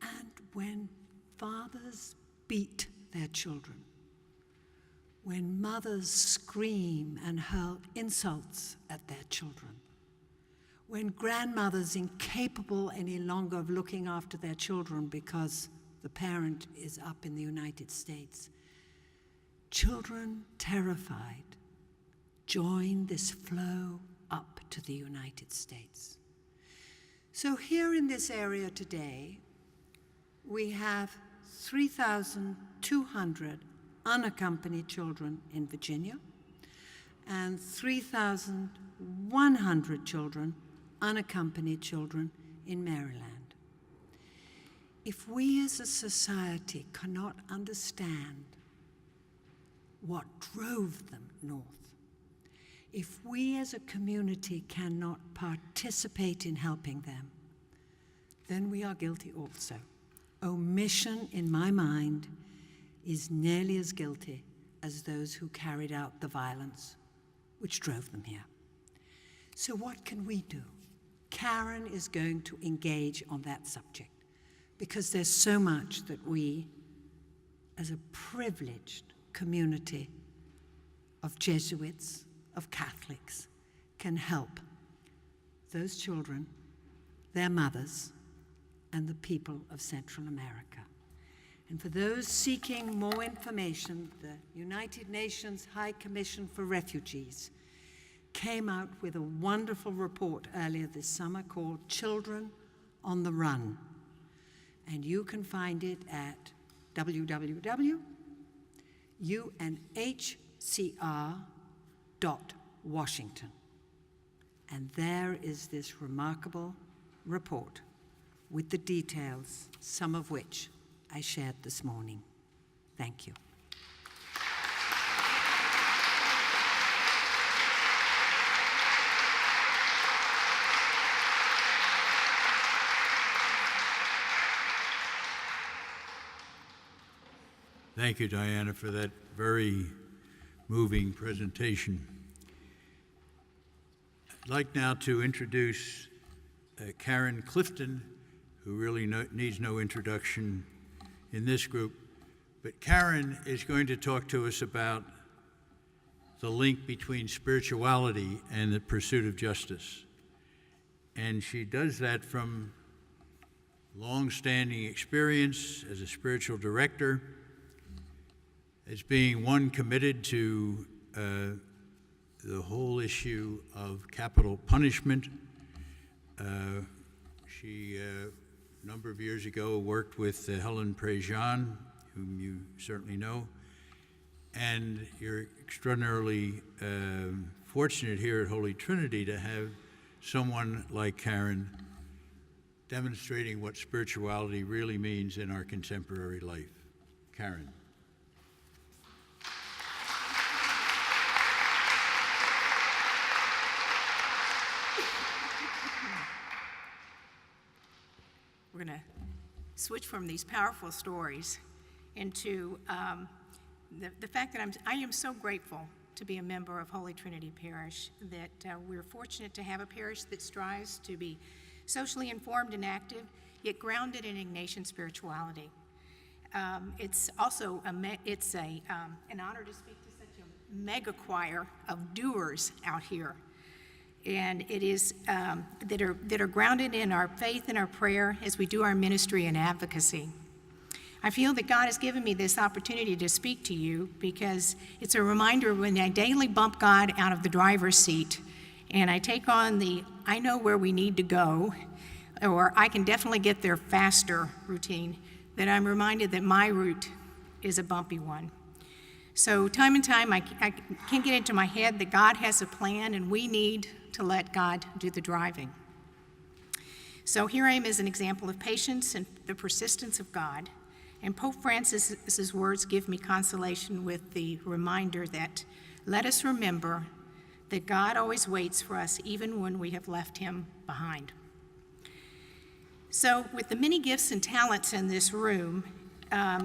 And when fathers beat their children, when mothers scream and hurl insults at their children, when grandmothers incapable any longer of looking after their children because the parent is up in the United States, children terrified join this flow up to the United States. So here in this area today, we have 3,200 unaccompanied children in Virginia and 3,100 children, unaccompanied children in Maryland. If we as a society cannot understand what drove them north, if we as a community cannot participate in helping them, then we are guilty also. Omission, in my mind, is nearly as guilty as those who carried out the violence which drove them here. So what can we do? Karen is going to engage on that subject because there's so much that we, as a privileged community of Jesuits, of Catholics, can help those children, their mothers, and the people of Central America. And for those seeking more information, the United Nations High Commission for Refugees came out with a wonderful report earlier this summer called Children on the Run. And you can find it at www.unhcr.washington. And there is this remarkable report with the details, some of which I shared this morning. Thank you. Thank you, Diana, for that very moving presentation. I'd like now to introduce Karen Clifton, who really needs no introduction in this group. But Karen is going to talk to us about the link between spirituality and the pursuit of justice. And she does that from long-standing experience as a spiritual director, as being one committed to the whole issue of capital punishment. She, a number of years ago, worked with Helen Prejean, whom you certainly know, and you're extraordinarily fortunate here at Holy Trinity to have someone like Karen demonstrating what spirituality really means in our contemporary life. Karen. We're going to switch from these powerful stories into the fact that I am so grateful to be a member of Holy Trinity Parish, that we're fortunate to have a parish that strives to be socially informed and active, yet grounded in Ignatian spirituality. It's also an honor to speak to such a mega choir of doers out here. And it is that are grounded in our faith and our prayer as we do our ministry and advocacy. I feel that God has given me this opportunity to speak to you because it's a reminder when I daily bump God out of the driver's seat and I take on the I know where we need to go, or I can definitely get there faster routine, that I'm reminded that my route is a bumpy one. So time and time I can't get into my head that God has a plan and we need to let God do the driving. So here I am as an example of patience and the persistence of God. And Pope Francis's words give me consolation with the reminder that let us remember that God always waits for us even when we have left him behind. So with the many gifts and talents in this room,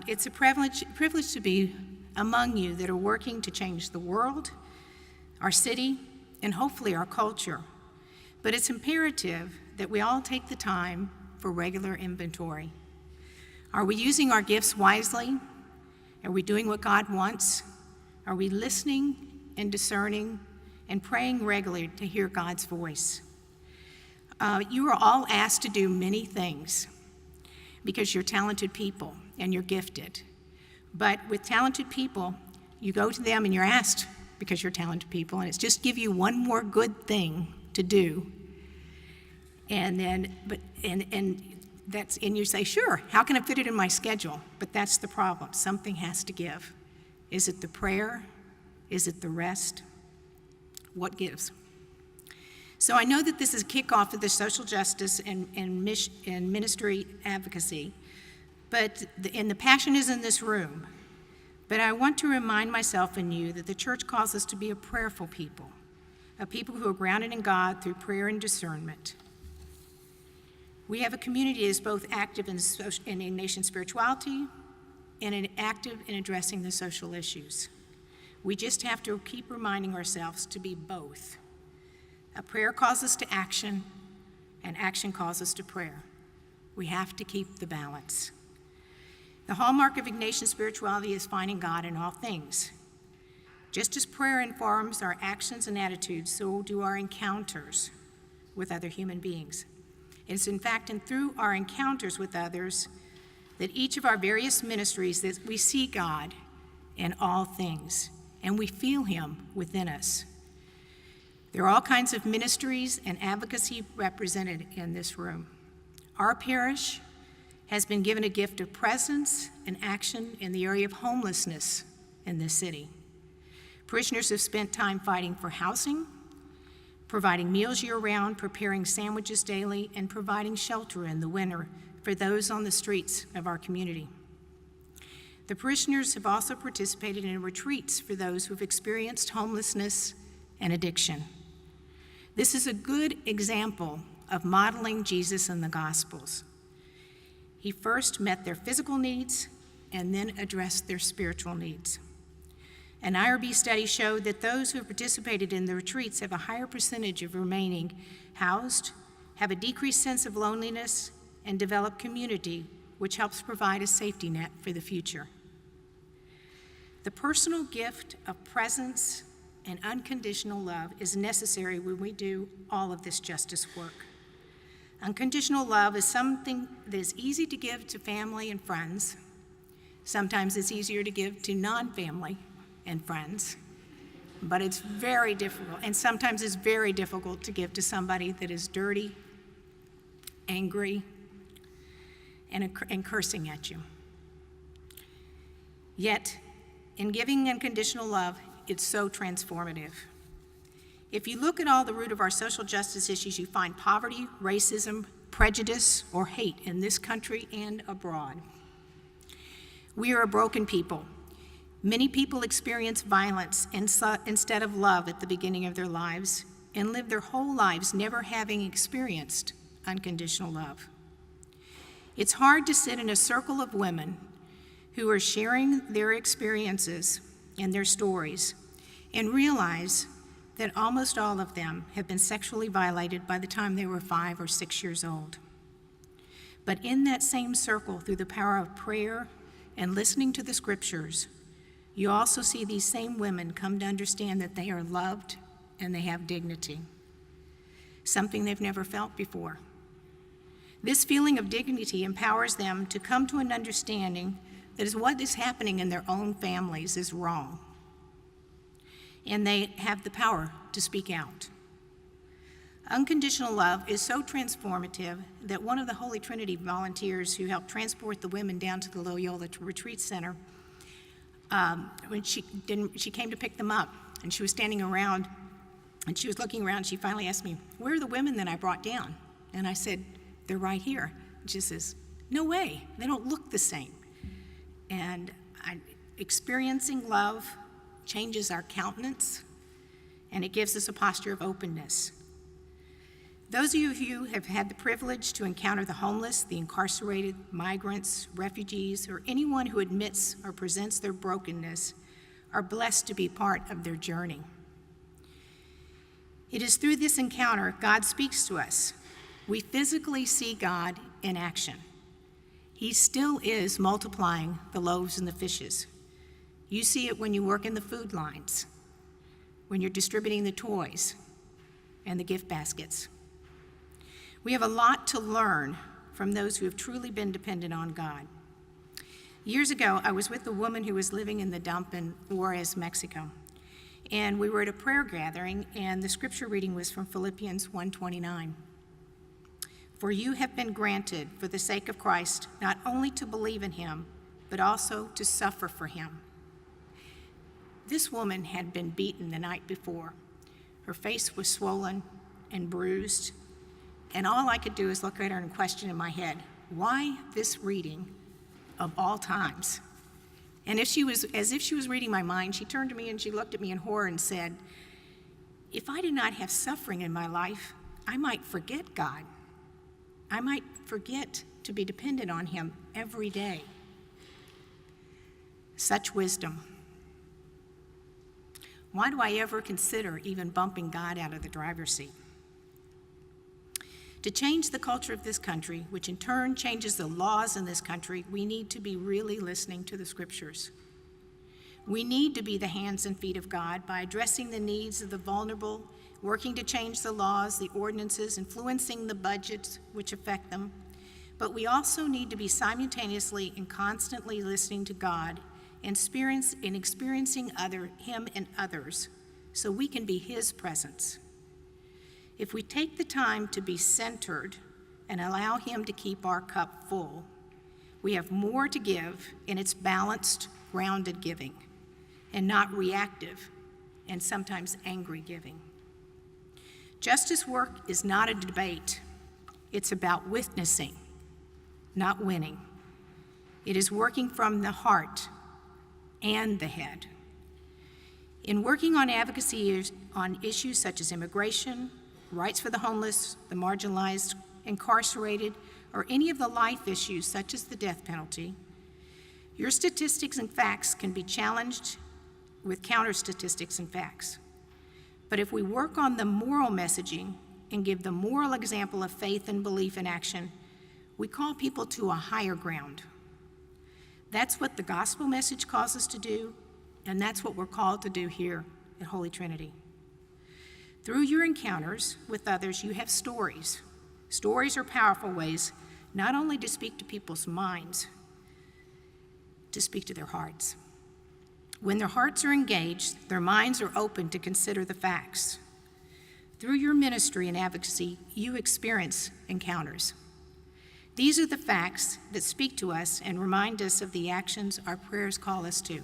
it's a privilege to be among you that are working to change the world, our city, and hopefully our culture. But it's imperative that we all take the time for regular inventory. Are we using our gifts wisely? Are we doing what God wants? Are we listening and discerning and praying regularly to hear God's voice? You are all asked to do many things because you're talented people and you're gifted. But with talented people, you go to them and you're asked because you're talented people, and it's just give you one more good thing to do. And then, and you say, sure, how can I fit it in my schedule? But that's the problem. Something has to give. Is it the prayer? Is it the rest? What gives? So I know that this is a kickoff of the social justice and ministry advocacy, but the passion is in this room. But I want to remind myself and you that the church calls us to be a prayerful people, a people who are grounded in God through prayer and discernment. We have a community that is both active in Ignatian spirituality and active in addressing the social issues. We just have to keep reminding ourselves to be both. A prayer calls us to action, and action calls us to prayer. We have to keep the balance. The hallmark of Ignatian spirituality is finding God in all things. Just as prayer informs our actions and attitudes, so do our encounters with other human beings. It's in fact and through our encounters with others that each of our various ministries that we see God in all things, and we feel him within us. There are all kinds of ministries and advocacy represented in this room. Our parish has been given a gift of presence and action in the area of homelessness in this city. Parishioners have spent time fighting for housing, providing meals year-round, preparing sandwiches daily, and providing shelter in the winter for those on the streets of our community. The parishioners have also participated in retreats for those who have experienced homelessness and addiction. This is a good example of modeling Jesus in the Gospels. He first met their physical needs and then addressed their spiritual needs. An IRB study showed that those who have participated in the retreats have a higher percentage of remaining housed, have a decreased sense of loneliness, and develop community, which helps provide a safety net for the future. The personal gift of presence and unconditional love is necessary when we do all of this justice work. Unconditional love is something that is easy to give to family and friends. Sometimes it's easier to give to non-family and friends, but it's very difficult, and sometimes it's very difficult to give to somebody that is dirty, angry, and cursing at you. Yet, in giving unconditional love, it's so transformative. If you look at all the root of our social justice issues, you find poverty, racism, prejudice, or hate in this country and abroad. We are a broken people. Many people experience violence instead of love at the beginning of their lives and live their whole lives never having experienced unconditional love. It's hard to sit in a circle of women who are sharing their experiences and their stories and realize that almost all of them have been sexually violated by the time they were 5 or 6 years old. But in that same circle, through the power of prayer and listening to the scriptures, you also see these same women come to understand that they are loved and they have dignity, something they've never felt before. This feeling of dignity empowers them to come to an understanding that is what is happening in their own families is wrong. And they have the power to speak out. Unconditional love is so transformative that one of the Holy Trinity volunteers who helped transport the women down to the Loyola Retreat Center, when she came to pick them up, and she was standing around, and she was looking around, she finally asked me, "Where are the women that I brought down?" And I said, "They're right here." And she says, "No way, they don't look the same." And experiencing love changes our countenance, and it gives us a posture of openness. Those of you who have had the privilege to encounter the homeless, the incarcerated, migrants, refugees, or anyone who admits or presents their brokenness are blessed to be part of their journey. It is through this encounter God speaks to us. We physically see God in action. He still is multiplying the loaves and the fishes. You see it when you work in the food lines, when you're distributing the toys and the gift baskets. We have a lot to learn from those who have truly been dependent on God. Years ago, I was with a woman who was living in the dump in Juarez, Mexico. And we were at a prayer gathering, and the scripture reading was from Philippians 1:29. "For you have been granted, for the sake of Christ, not only to believe in him, but also to suffer for him." This woman had been beaten the night before. Her face was swollen and bruised, and all I could do is look at her and question in my head, why this reading of all times? And as if she was reading my mind, she turned to me and she looked at me in horror and said, "If I did not have suffering in my life, I might forget God. I might forget to be dependent on him every day." Such wisdom. Why do I ever consider even bumping God out of the driver's seat? To change the culture of this country, which in turn changes the laws in this country, we need to be really listening to the scriptures. We need to be the hands and feet of God by addressing the needs of the vulnerable, working to change the laws, the ordinances, influencing the budgets which affect them. But we also need to be simultaneously and constantly listening to God and experiencing Him and others so we can be His presence. If we take the time to be centered and allow Him to keep our cup full, we have more to give, and it's balanced, grounded giving, and not reactive and sometimes angry giving. Justice work is not a debate. It's about witnessing, not winning. It is working from the heart and the head. In working on advocacy on issues such as immigration, rights for the homeless, the marginalized, incarcerated, or any of the life issues such as the death penalty, your statistics and facts can be challenged with counter statistics and facts. But if we work on the moral messaging and give the moral example of faith and belief in action, we call people to a higher ground. That's what the gospel message calls us to do, and that's what we're called to do here at Holy Trinity. Through your encounters with others, you have stories. Stories are powerful ways not only to speak to people's minds, to speak to their hearts. When their hearts are engaged, their minds are open to consider the facts. Through your ministry and advocacy, you experience encounters. These are the facts that speak to us and remind us of the actions our prayers call us to.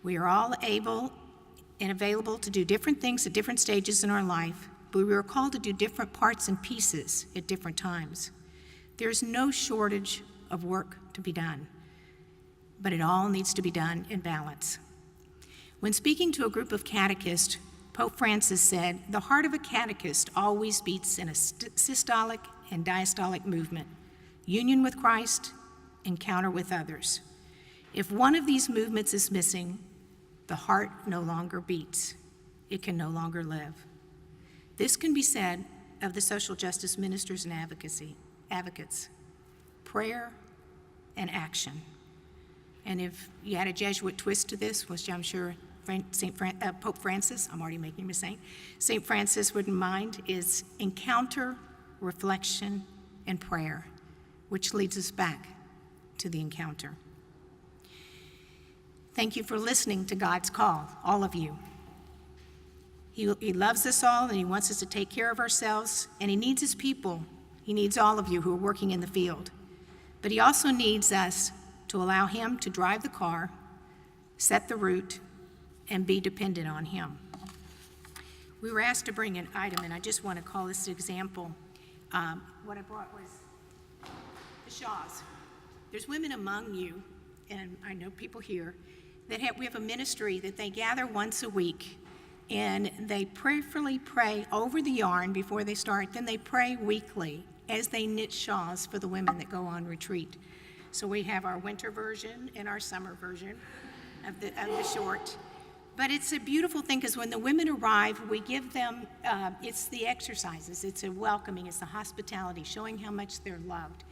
We are all able and available to do different things at different stages in our life, but we are called to do different parts and pieces at different times. There's no shortage of work to be done, but it all needs to be done in balance. When speaking to a group of catechists, Pope Francis said, "The heart of a catechist always beats in a systolic and diastolic movement, union with Christ, encounter with others. If one of these movements is missing, the heart no longer beats. It can no longer live." This can be said of the social justice ministers and advocates, prayer and action. And if you had a Jesuit twist to this, which I'm sure Pope Francis, I'm already making him a saint, St. Francis wouldn't mind, is encounter, reflection, and prayer, which leads us back to the encounter. Thank you for listening to God's call, all of you. He loves us all, and He wants us to take care of ourselves, and He needs His people. He needs all of you who are working in the field. But He also needs us to allow Him to drive the car, set the route, and be dependent on Him. We were asked to bring an item, and I just want to call this an example. What I brought was the shawls. There's women among you, and I know people here, we have a ministry that they gather once a week, and they prayerfully pray over the yarn before they start. Then they pray weekly as they knit shawls for the women that go on retreat. So we have our winter version and our summer version of the short. But it's a beautiful thing because when the women arrive, we give them, it's the exercises, it's a welcoming, it's the hospitality, showing how much they're loved.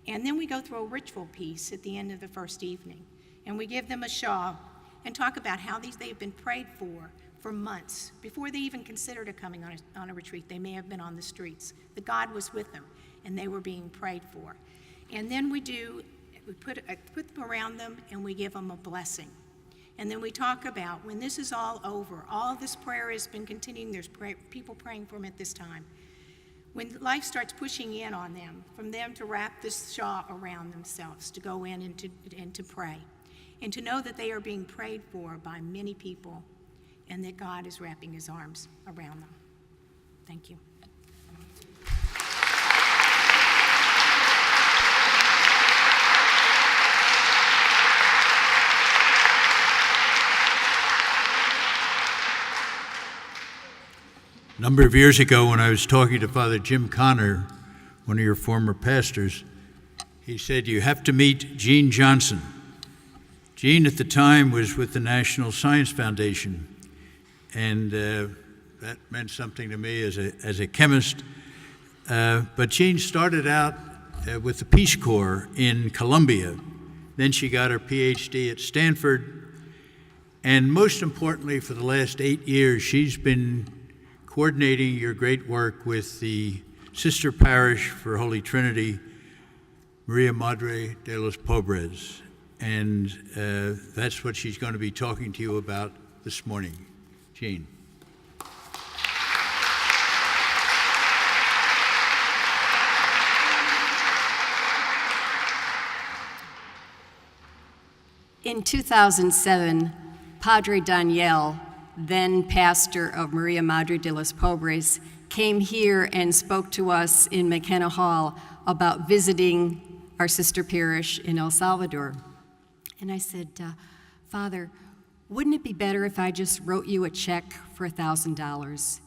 And then we go through a ritual piece at the end of the first evening. And we give them a shawl and talk about how they've been prayed for months. Before they even considered coming on a retreat, they may have been on the streets. That God was with them and they were being prayed for. And then I put them around them and we give them a blessing. And then we talk about when this is all over, all this prayer has been continuing, there's people praying for them at this time. When life starts pushing in on them, from them to wrap this shawl around themselves, to go in and to pray, and to know that they are being prayed for by many people, and that God is wrapping His arms around them. Thank you. A number of years ago, when I was talking to Father Jim Connor, one of your former pastors, he said, "You have to meet Gene Johnson." Jean at the time was with the National Science Foundation, and that meant something to me as a chemist. But Jean started out with the Peace Corps in Colombia. Then she got her PhD at Stanford. And most importantly, for the last 8 years, she's been coordinating your great work with the sister parish for Holy Trinity, Maria Madre de los Pobres. And that's what she's going to be talking to you about this morning. Jean. In 2007, Padre Daniel, then pastor of Maria Madre de los Pobres, came here and spoke to us in McKenna Hall about visiting our sister parish in El Salvador. And I said, Father, wouldn't it be better if I just wrote you a check for $1,000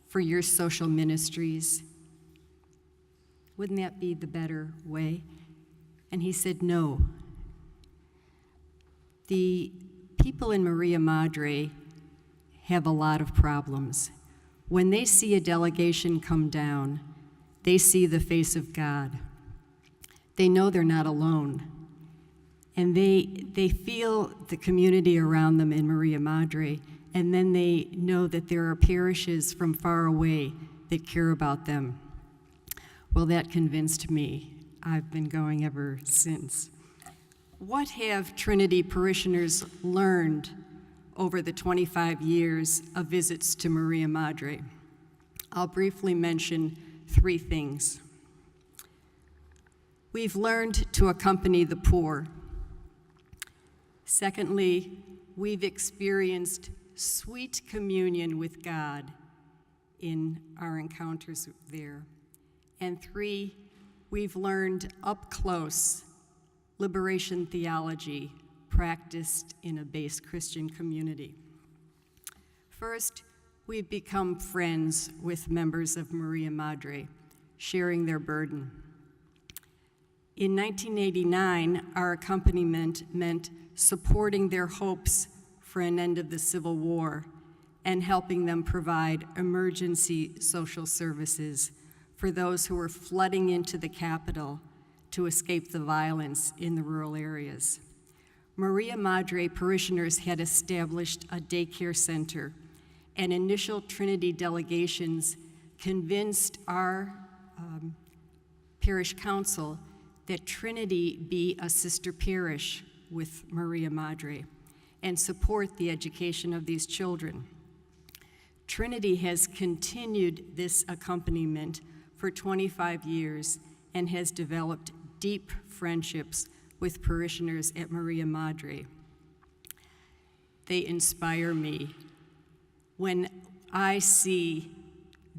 for your social ministries? Wouldn't that be the better way? And he said, no. The people in Maria Madre have a lot of problems. When they see a delegation come down, they see the face of God. They know they're not alone. And they feel the community around them in Maria Madre, and then they know that there are parishes from far away that care about them. Well, that convinced me. I've been going ever since. What have Trinity parishioners learned over the 25 years of visits to Maria Madre? I'll briefly mention 3 things. We've learned to accompany the poor. Secondly, we've experienced sweet communion with God in our encounters there. And 3, we've learned up close liberation theology practiced in a base Christian community. First, we've become friends with members of Maria Madre, sharing their burden. In 1989, our accompaniment meant supporting their hopes for an end of the Civil War and helping them provide emergency social services for those who were flooding into the capital to escape the violence in the rural areas. Maria Madre parishioners had established a daycare center, and initial Trinity delegations convinced our parish council that Trinity be a sister parish with Maria Madre and support the education of these children. Trinity has continued this accompaniment for 25 years and has developed deep friendships with parishioners at Maria Madre. They inspire me when I see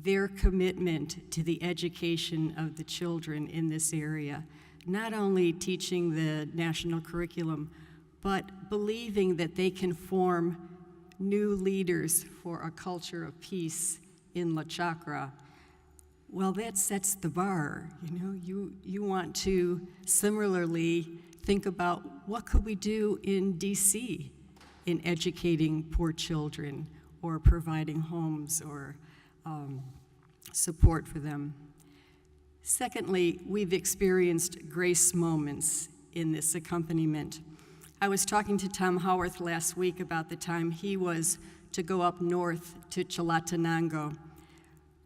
their commitment to the education of the children in this area, not only teaching the national curriculum, but believing that they can form new leaders for a culture of peace in La Chacra. Well, that sets the bar. You want to similarly think about what could we do in DC in educating poor children or providing homes or support for them. Secondly, we've experienced grace moments in this accompaniment. I was talking to Tom Howarth last week about the time he was to go up north to Chalatenango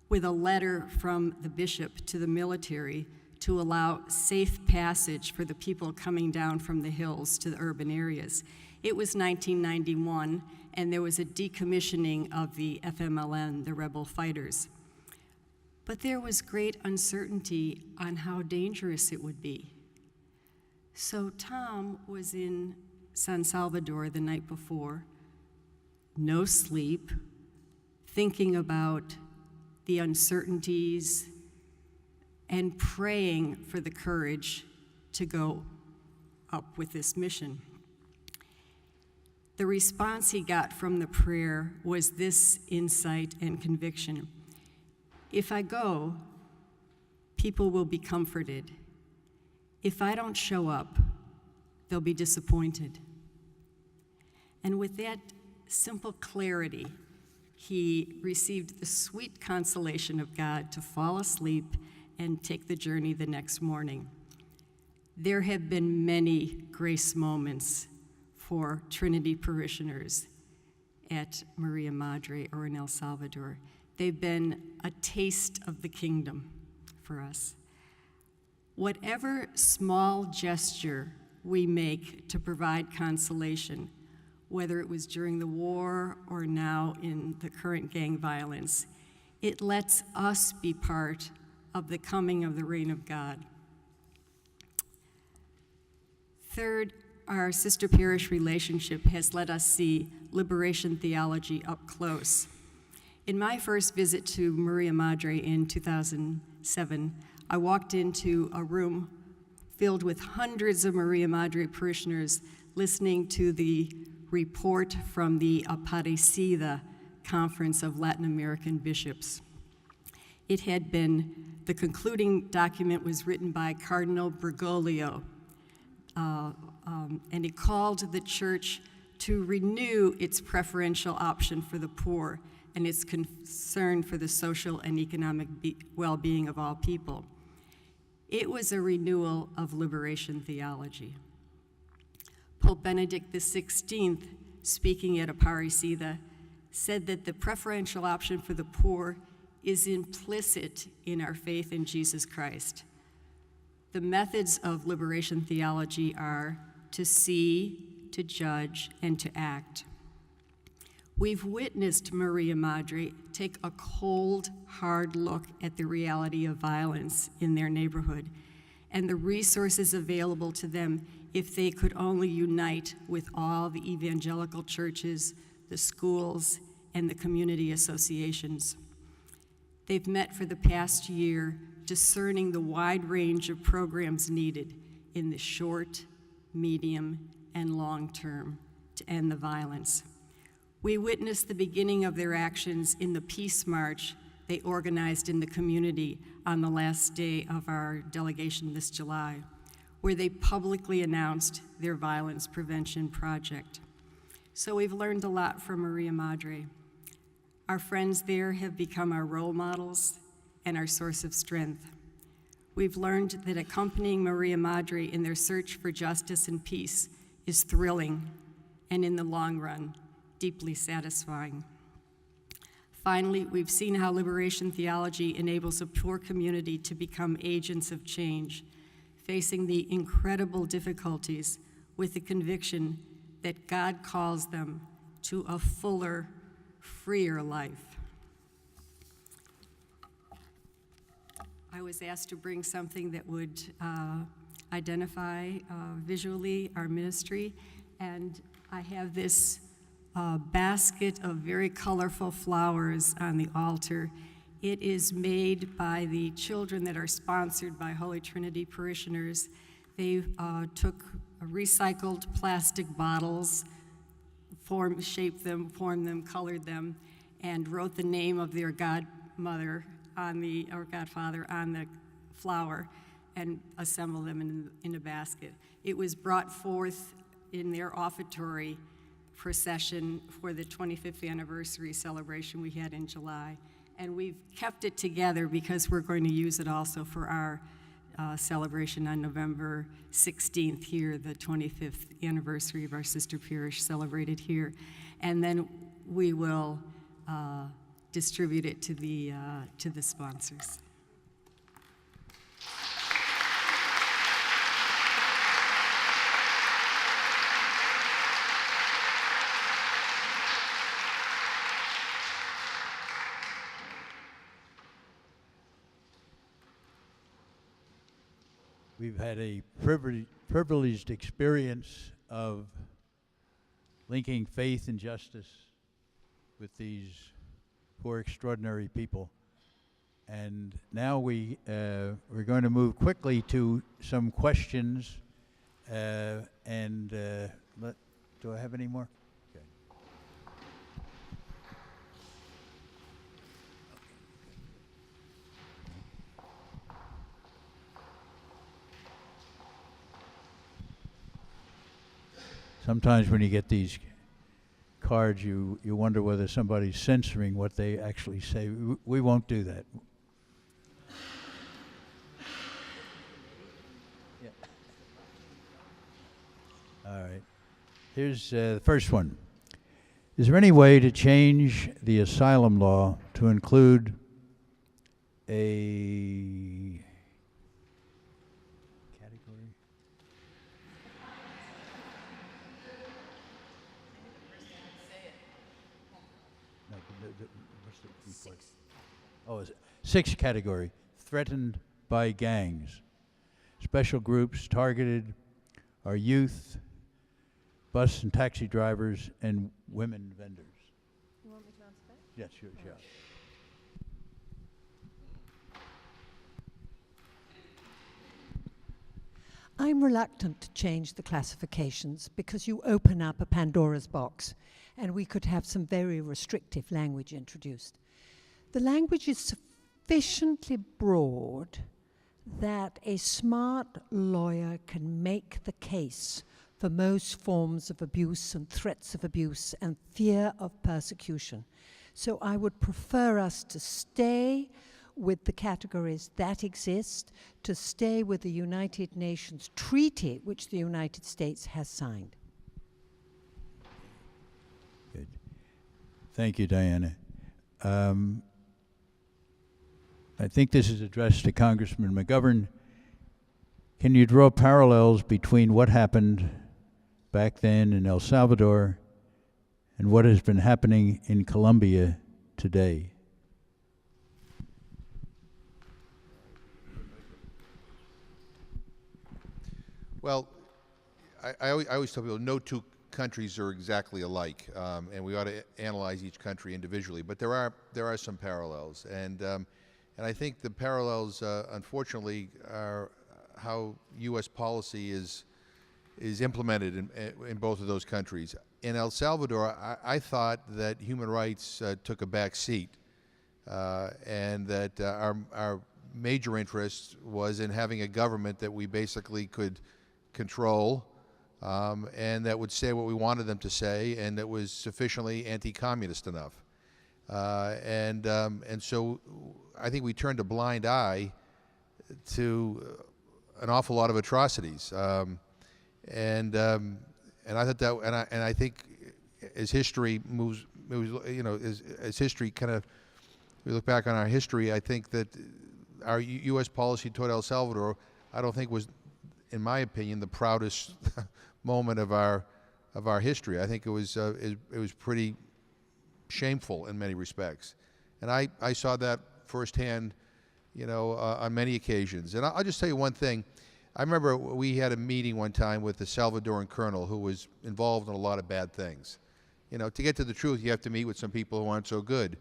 with a letter from the bishop to the military to allow safe passage for the people coming down from the hills to the urban areas. It was 1991, and there was a decommissioning of the FMLN, the rebel fighters. But there was great uncertainty on how dangerous it would be. So Tom was in San Salvador the night before, no sleep, thinking about the uncertainties and praying for the courage to go up with this mission. The response he got from the prayer was this insight and conviction. If I go, people will be comforted. If I don't show up, they'll be disappointed. And with that simple clarity, he received the sweet consolation of God to fall asleep and take the journey the next morning. There have been many grace moments for Trinity parishioners at Maria Madre or in El Salvador. They've been a taste of the kingdom for us. Whatever small gesture we make to provide consolation, whether it was during the war or now in the current gang violence, it lets us be part of the coming of the reign of God. Third, our sister parish relationship has let us see liberation theology up close. In my first visit to Maria Madre in 2007, I walked into a room filled with hundreds of Maria Madre parishioners listening to the report from the Advocacy Conference of Latin American Bishops. It had been, the concluding document was written by Cardinal Bergoglio, and it called the church to renew its preferential option for the poor and its concern for the social and economic well-being of all people. It was a renewal of liberation theology. Pope Benedict XVI, speaking at Aparecida, said that the preferential option for the poor is implicit in our faith in Jesus Christ. The methods of liberation theology are to see, to judge, and to act. We've witnessed Maria Madre take a cold, hard look at the reality of violence in their neighborhood and the resources available to them if they could only unite with all the evangelical churches, the schools, and the community associations. They've met for the past year discerning the wide range of programs needed in the short, medium, and long term to end the violence. We witnessed the beginning of their actions in the Peace March they organized in the community on the last day of our delegation this July, where they publicly announced their violence prevention project. So we've learned a lot from Maria Madre. Our friends there have become our role models and our source of strength. We've learned that accompanying Maria Madre in their search for justice and peace is thrilling and, in the long run, deeply satisfying. Finally, we've seen how liberation theology enables a poor community to become agents of change, facing the incredible difficulties with the conviction that God calls them to a fuller, freer life. I was asked to bring something that would identify visually our ministry, and I have this basket of very colorful flowers on the altar. It is made by the children that are sponsored by Holy Trinity parishioners. They took recycled plastic bottles, shaped them, formed them, colored them, and wrote the name of their godmother or godfather on the flower and assembled them in a basket. It was brought forth in their offertory procession for the 25th anniversary celebration we had in July. And we've kept it together because we're going to use it also for our celebration on November 16th here, the 25th anniversary of our sister parish celebrated here. And then we will distribute it to the sponsors. We've had a privileged experience of linking faith and justice with these poor, extraordinary people. And now we're going to move quickly to some questions. Do I have any more? Okay. Sometimes when you get these cards, you wonder whether somebody's censoring what they actually say. We won't do that. Yeah. All right. Here's the first one. Is there any way to change the asylum law to include a category? No, what's the key part? Oh, is it? Sixth category, threatened by gangs. Special groups targeted are youth, bus and taxi drivers, and women vendors. You want me to answer that? Yes, sure, sure. I'm reluctant to change the classifications because you open up a Pandora's box and we could have some very restrictive language introduced. The language is sufficiently broad that a smart lawyer can make the case for most forms of abuse and threats of abuse and fear of persecution. So I would prefer us to stay with the categories that exist, to stay with the United Nations Treaty, which the United States has signed. Good. Thank you, Diana. I think this is addressed to Congressman McGovern. Can you draw parallels between what happened back then in El Salvador and what has been happening in Colombia today? Well, I always tell people no two countries are exactly alike, and we ought to analyze each country individually. But there are some parallels, and I think the parallels, unfortunately, are how U.S. policy is implemented in both of those countries. In El Salvador, I thought that human rights took a back seat, and that our major interest was in having a government that we basically could control, and that would say what we wanted them to say, and that was sufficiently anti-communist enough. And so I think we turned a blind eye to an awful lot of atrocities. And I thought that, and I think as history moves, you know, as history kind of, we look back on our history, I think that our U.S. policy toward El Salvador, I don't think was, in my opinion, the proudest moment of our history. I think it was pretty shameful in many respects, and I saw that firsthand, you know, on many occasions. And I'll just tell you one thing. I remember we had a meeting one time with the Salvadoran colonel who was involved in a lot of bad things. You know, to get to the truth, you have to meet with some people who aren't so good.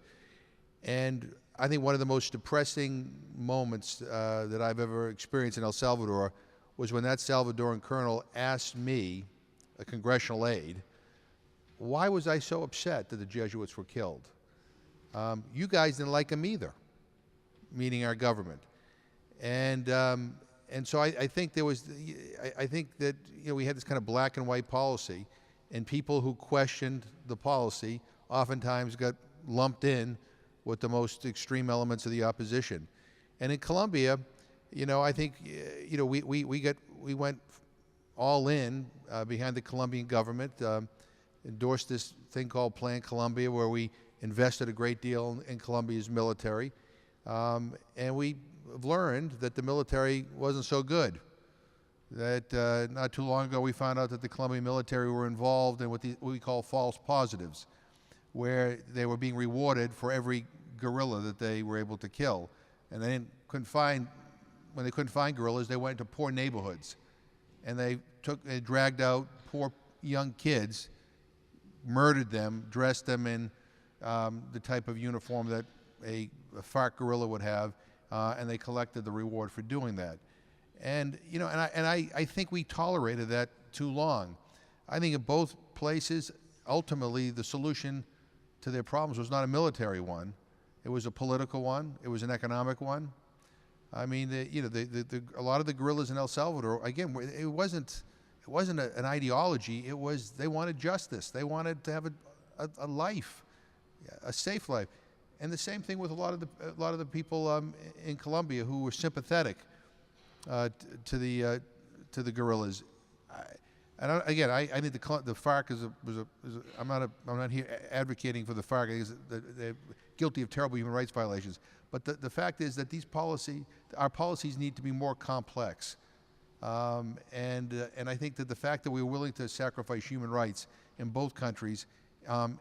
And I think one of the most depressing moments that I've ever experienced in El Salvador was when that Salvadoran colonel asked me, a congressional aide, why was I so upset that the Jesuits were killed? You guys didn't like them either, meaning our government. And so I think there was, I think that, you know, we had this kind of black and white policy, and people who questioned the policy oftentimes got lumped in with the most extreme elements of the opposition. And in Colombia, you know, I think, you know, we went all in behind the Colombian government, endorsed this thing called Plan Colombia, where we invested a great deal in Colombia's military, and we have learned that the military wasn't so good. That not too long ago we found out that the Colombian military were involved in what we call false positives, where they were being rewarded for every guerrilla that they were able to kill, and when they couldn't find guerrillas, they went into poor neighborhoods, and they dragged out poor young kids, murdered them, dressed them in the type of uniform that a FARC guerrilla would have, and they collected the reward for doing that. And you know, and I think we tolerated that too long. I think in both places, ultimately, the solution to their problems was not a military one; it was a political one. It was an economic one. I mean, a lot of the guerrillas in El Salvador, again, it wasn't an ideology. It was they wanted justice. They wanted to have a life, a safe life. And the same thing with a lot of the people in Colombia who were sympathetic to the guerrillas. I think the FARC I'm not here advocating for the FARC. I think they're guilty of terrible human rights violations. But the fact is that our policies need to be more complex. And I think that the fact that we were willing to sacrifice human rights in both countries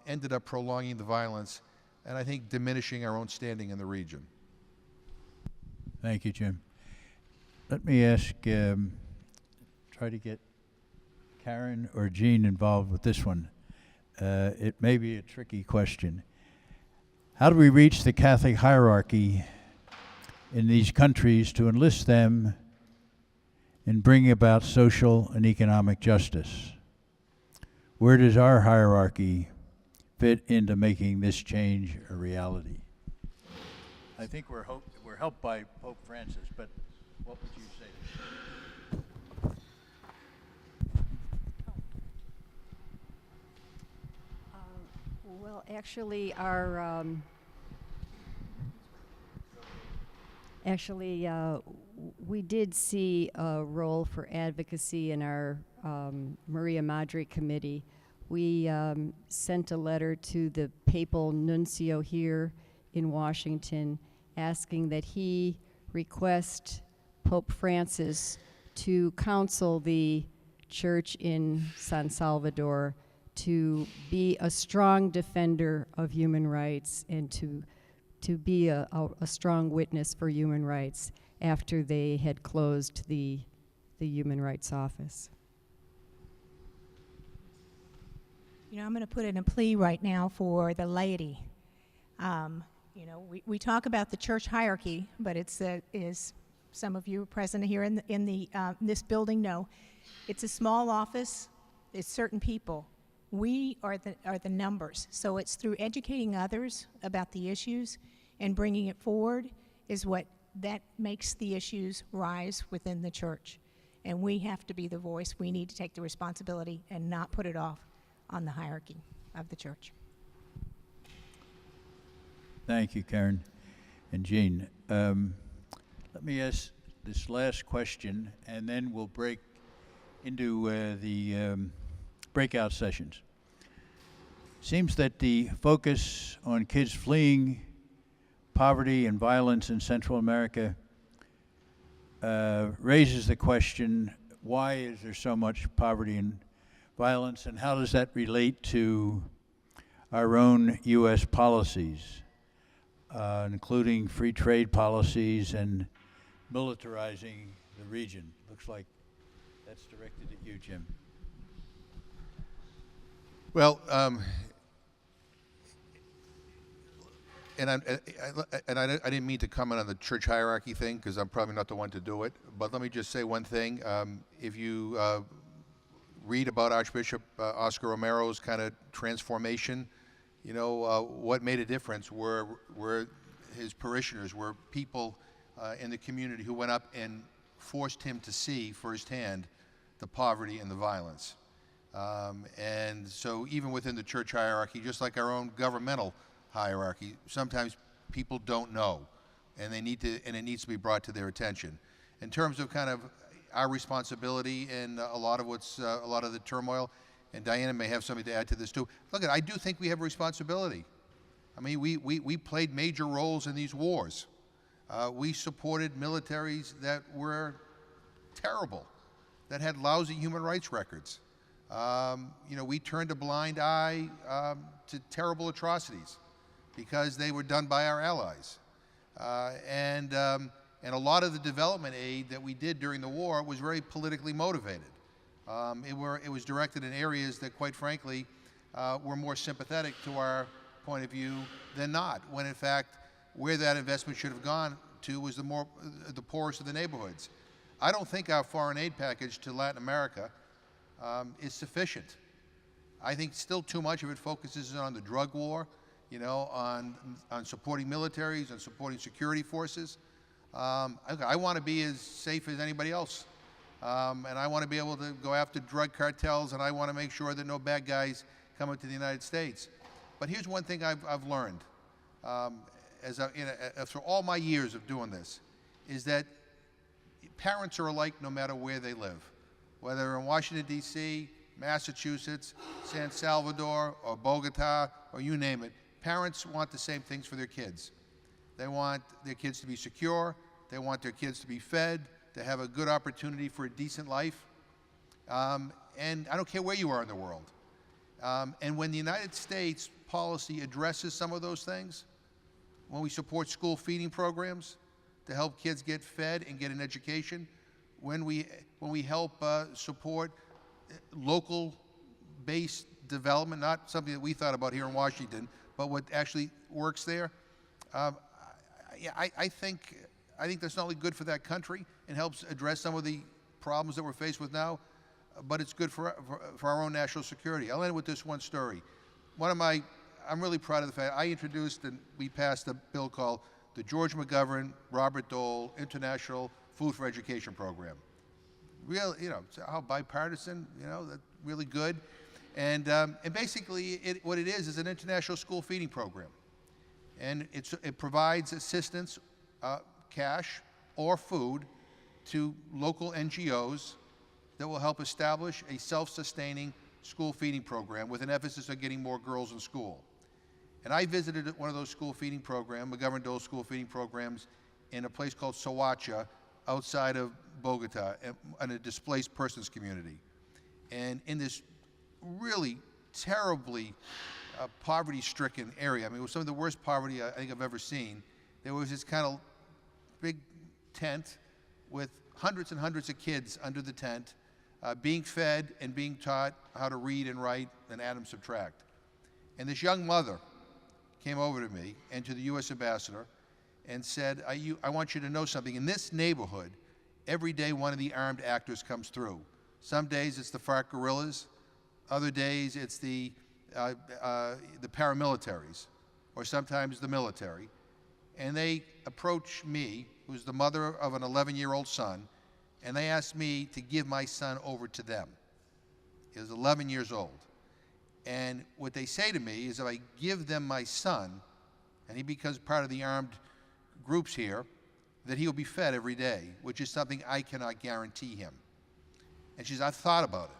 ended up prolonging the violence and I think diminishing our own standing in the region. Thank you, Jim. Let me ask, try to get Karen or Jean involved with this one. It may be a tricky question. How do we reach the Catholic hierarchy in these countries to enlist them in bringing about social and economic justice? Where does our hierarchy fit into making this change a reality? I think we're helped by Pope Francis, but what would you say? Well, actually, we did see a role for advocacy in our Maria Madre committee. We sent a letter to the papal nuncio here in Washington asking that he request Pope Francis to counsel the church in San Salvador to be a strong defender of human rights and to be a strong witness for human rights after they had closed the Human Rights Office. You know, I'm going to put in a plea right now for the laity. You know, we talk about the church hierarchy, but it's is some of you present here in this building know, it's a small office. It's certain people. We are the numbers. So it's through educating others about the issues and bringing it forward is what that makes the issues rise within the church. And we have to be the voice. We need to take the responsibility and not put it off on the hierarchy of the church. Thank you, Karen and Jean. Let me ask this last question, and then we'll break into the breakout sessions. Seems that the focus on kids fleeing poverty and violence in Central America raises the question, why is there so much poverty and violence, and how does that relate to our own U.S. policies, including free trade policies and militarizing the region? Looks like that's directed at you, Jim. Well, I didn't mean to comment on the church hierarchy thing because I'm probably not the one to do it. But let me just say one thing. If you read about Archbishop Oscar Romero's kind of transformation, you know, what made a difference were his parishioners, were people in the community who went up and forced him to see firsthand the poverty and the violence. And so even within the church hierarchy, just like our own governmental hierarchy, sometimes people don't know, and it needs to be brought to their attention. In terms of kind of our responsibility in a lot of the turmoil, and Diana may have something to add to this too. Look, I do think we have a responsibility. I mean, we played major roles in these wars. We supported militaries that were terrible, that had lousy human rights records. You know, we turned a blind eye to terrible atrocities because they were done by our allies. And a lot of the development aid that we did during the war was very politically motivated. It was directed in areas that, quite frankly, were more sympathetic to our point of view than not, when in fact, where that investment should have gone to was the poorest of the neighborhoods. I don't think our foreign aid package to Latin America is sufficient. I think still too much of it focuses on the drug war, you know, on supporting militaries, on supporting security forces. I want to be as safe as anybody else. And I want to be able to go after drug cartels, and I want to make sure that no bad guys come into the United States. But here's one thing I've learned through all my years of doing this, is that parents are alike no matter where they live. Whether in Washington, D.C., Massachusetts, San Salvador, or Bogota, or you name it, parents want the same things for their kids. They want their kids to be secure. They want their kids to be fed, to have a good opportunity for a decent life. And I don't care where you are in the world. And when the United States policy addresses some of those things, when we support school feeding programs to help kids get fed and get an education, when we help support local-based development, not something that we thought about here in Washington, but what actually works there, I think that's not only good for that country and helps address some of the problems that we're faced with now, but it's good for our own national security. I'll end with this one story. I'm really proud of the fact I introduced and we passed a bill called the George McGovern, Robert Dole International Food for Education Program. Real, how bipartisan, that's really good. And basically, what it is an international school feeding program. And it provides assistance, cash or food, to local NGOs that will help establish a self-sustaining school feeding program with an emphasis on getting more girls in school. And I visited one of those school feeding programs, McGovern-Dole school feeding programs, in a place called Soacha, outside of Bogota, in a displaced persons community. And in this really terribly poverty-stricken area, I mean, it was some of the worst poverty I think I've ever seen. There was this kind of big tent with hundreds and hundreds of kids under the tent, being fed and being taught how to read and write and add and subtract. And this young mother came over to me and to the U.S. ambassador and said, I want you to know something. In this neighborhood, every day one of the armed actors comes through. Some days it's the FARC guerrillas. Other days it's the paramilitaries, or sometimes the military. And they approach me, who's the mother of an 11-year-old son, and they asked me to give my son over to them. He was 11 years old. And what they say to me is if I give them my son, and he becomes part of the armed groups here, that he'll be fed every day, which is something I cannot guarantee him. And she says, I've thought about it.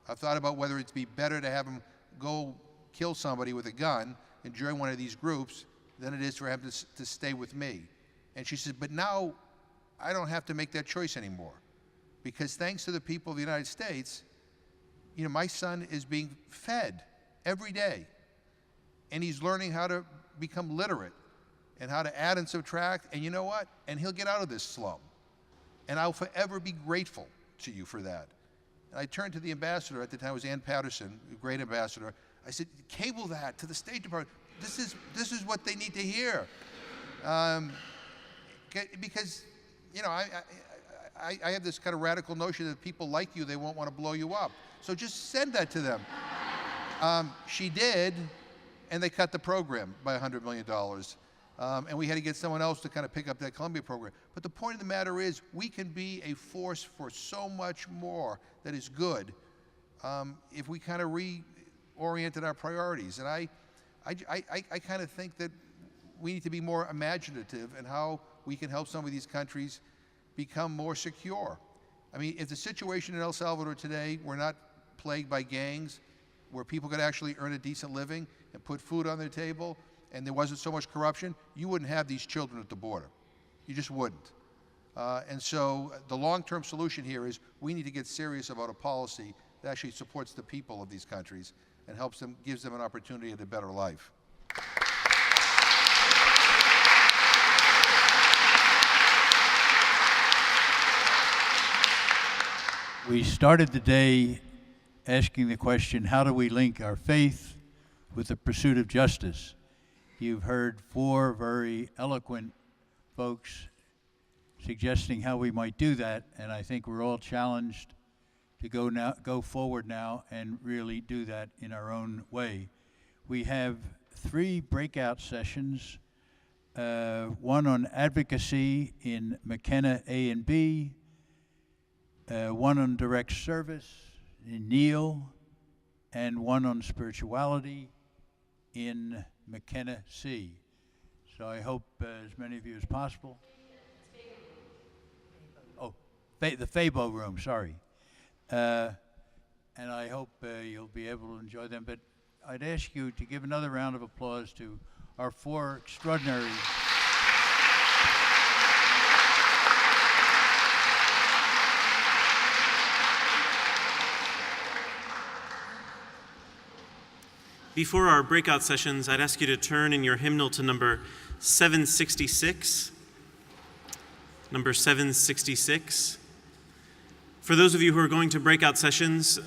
I've thought about whether it'd be better to have him go kill somebody with a gun and join one of these groups than it is for him to stay with me. And she says, but now I don't have to make that choice anymore, because thanks to the people of the United States, my son is being fed every day, and he's learning how to become literate and how to add and subtract, and you know what? And he'll get out of this slum. And I'll forever be grateful to you for that. And I turned to the ambassador at the time, it was Ann Patterson, a great ambassador. I said, cable that to the State Department. This is what they need to hear. Because, I have this kind of radical notion that if people like you, they won't want to blow you up. So just send that to them. She did, and they cut the program by $100 million. And we had to get someone else to kind of pick up that Columbia program. But the point of the matter is, we can be a force for so much more that is good if we kind of reoriented our priorities. And I kind of think that we need to be more imaginative in how we can help some of these countries become more secure. I mean, if the situation in El Salvador today were not plagued by gangs, where people could actually earn a decent living and put food on their table, and there wasn't so much corruption, you wouldn't have these children at the border. You just wouldn't. And so the long-term solution here is we need to get serious about a policy that actually supports the people of these countries and helps them, gives them an opportunity at a better life. We started the day asking the question, how do we link our faith with the pursuit of justice? You've heard four very eloquent folks suggesting how we might do that, and I think we're all challenged to go forward now and really do that in our own way. We have 3 breakout sessions, one on advocacy in McKenna A and B, one on direct service in Neal, and one on spirituality in McKenna C. So I hope as many of you as possible. Oh, the Fabo room, sorry. And I hope you'll be able to enjoy them. But I'd ask you to give another round of applause to our 4 extraordinary Before our breakout sessions, I'd ask you to turn in your hymnal to number 766. Number 766. For those of you who are going to breakout sessions,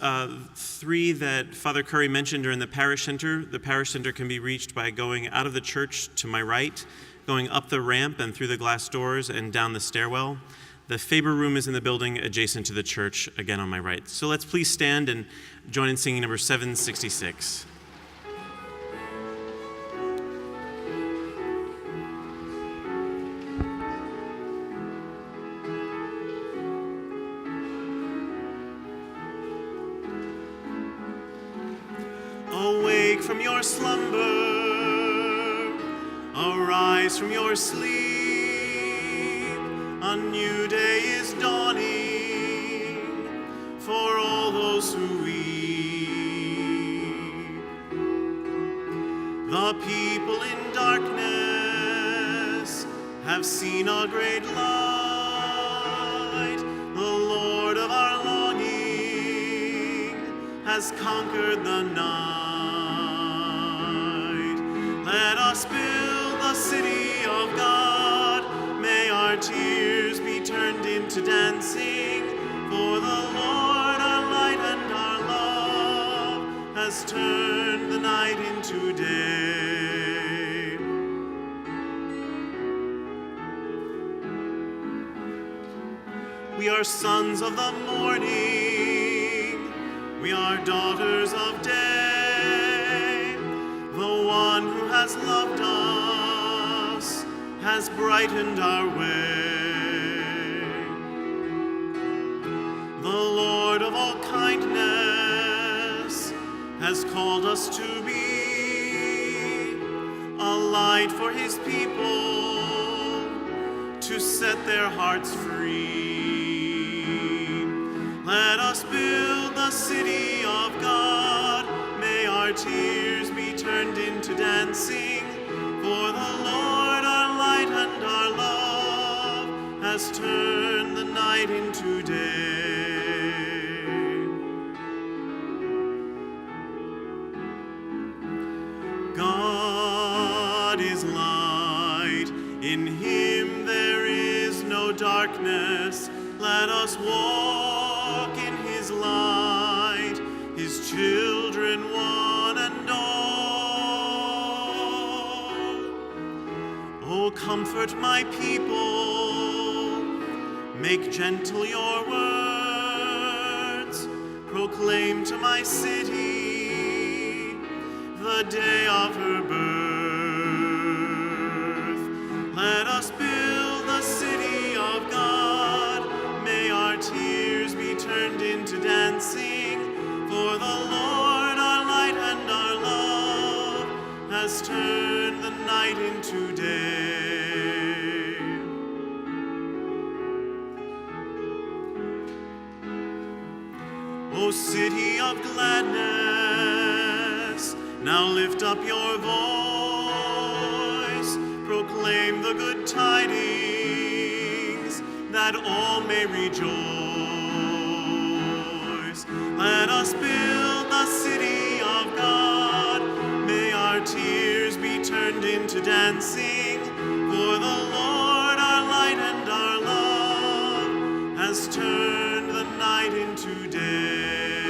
3 that Father Curry mentioned are in the parish center. The parish center can be reached by going out of the church to my right, going up the ramp and through the glass doors and down the stairwell. The Faber room is in the building adjacent to the church, again on my right. So let's please stand and join in singing number 766. Awake from your slumber, arise from your sleep. A new day is dawning for all those who weep. The people in darkness have seen a great light. The Lord of our longing has conquered the night. Let us build the city of God. May our tears be turned into dancing. For the Lord, our light and our love, has turned the night into day. We are sons of the morning. We are daughters of day. The one who has loved us has brightened our way. The Lord of all kindness has called us to be a light for his people to set their hearts free. Let us build the city of God. May our tears be turned into dancing. For the Lord, our light and our love, has turned the night into day. God is light. In him there is no darkness. Let us walk in his light, his children one and all. Oh, comfort my people, make gentle your words, proclaim to my city the day of her birth. Let us build the city of God. May our tears be turned into dancing. For the Lord, our light and our love, has turned the night into day. O city of gladness, now lift up your voice, proclaim the good tidings, that all may rejoice. Let us build the city of God. May our tears be turned into dancing. For the Lord, our light and our love, has turned the night into day.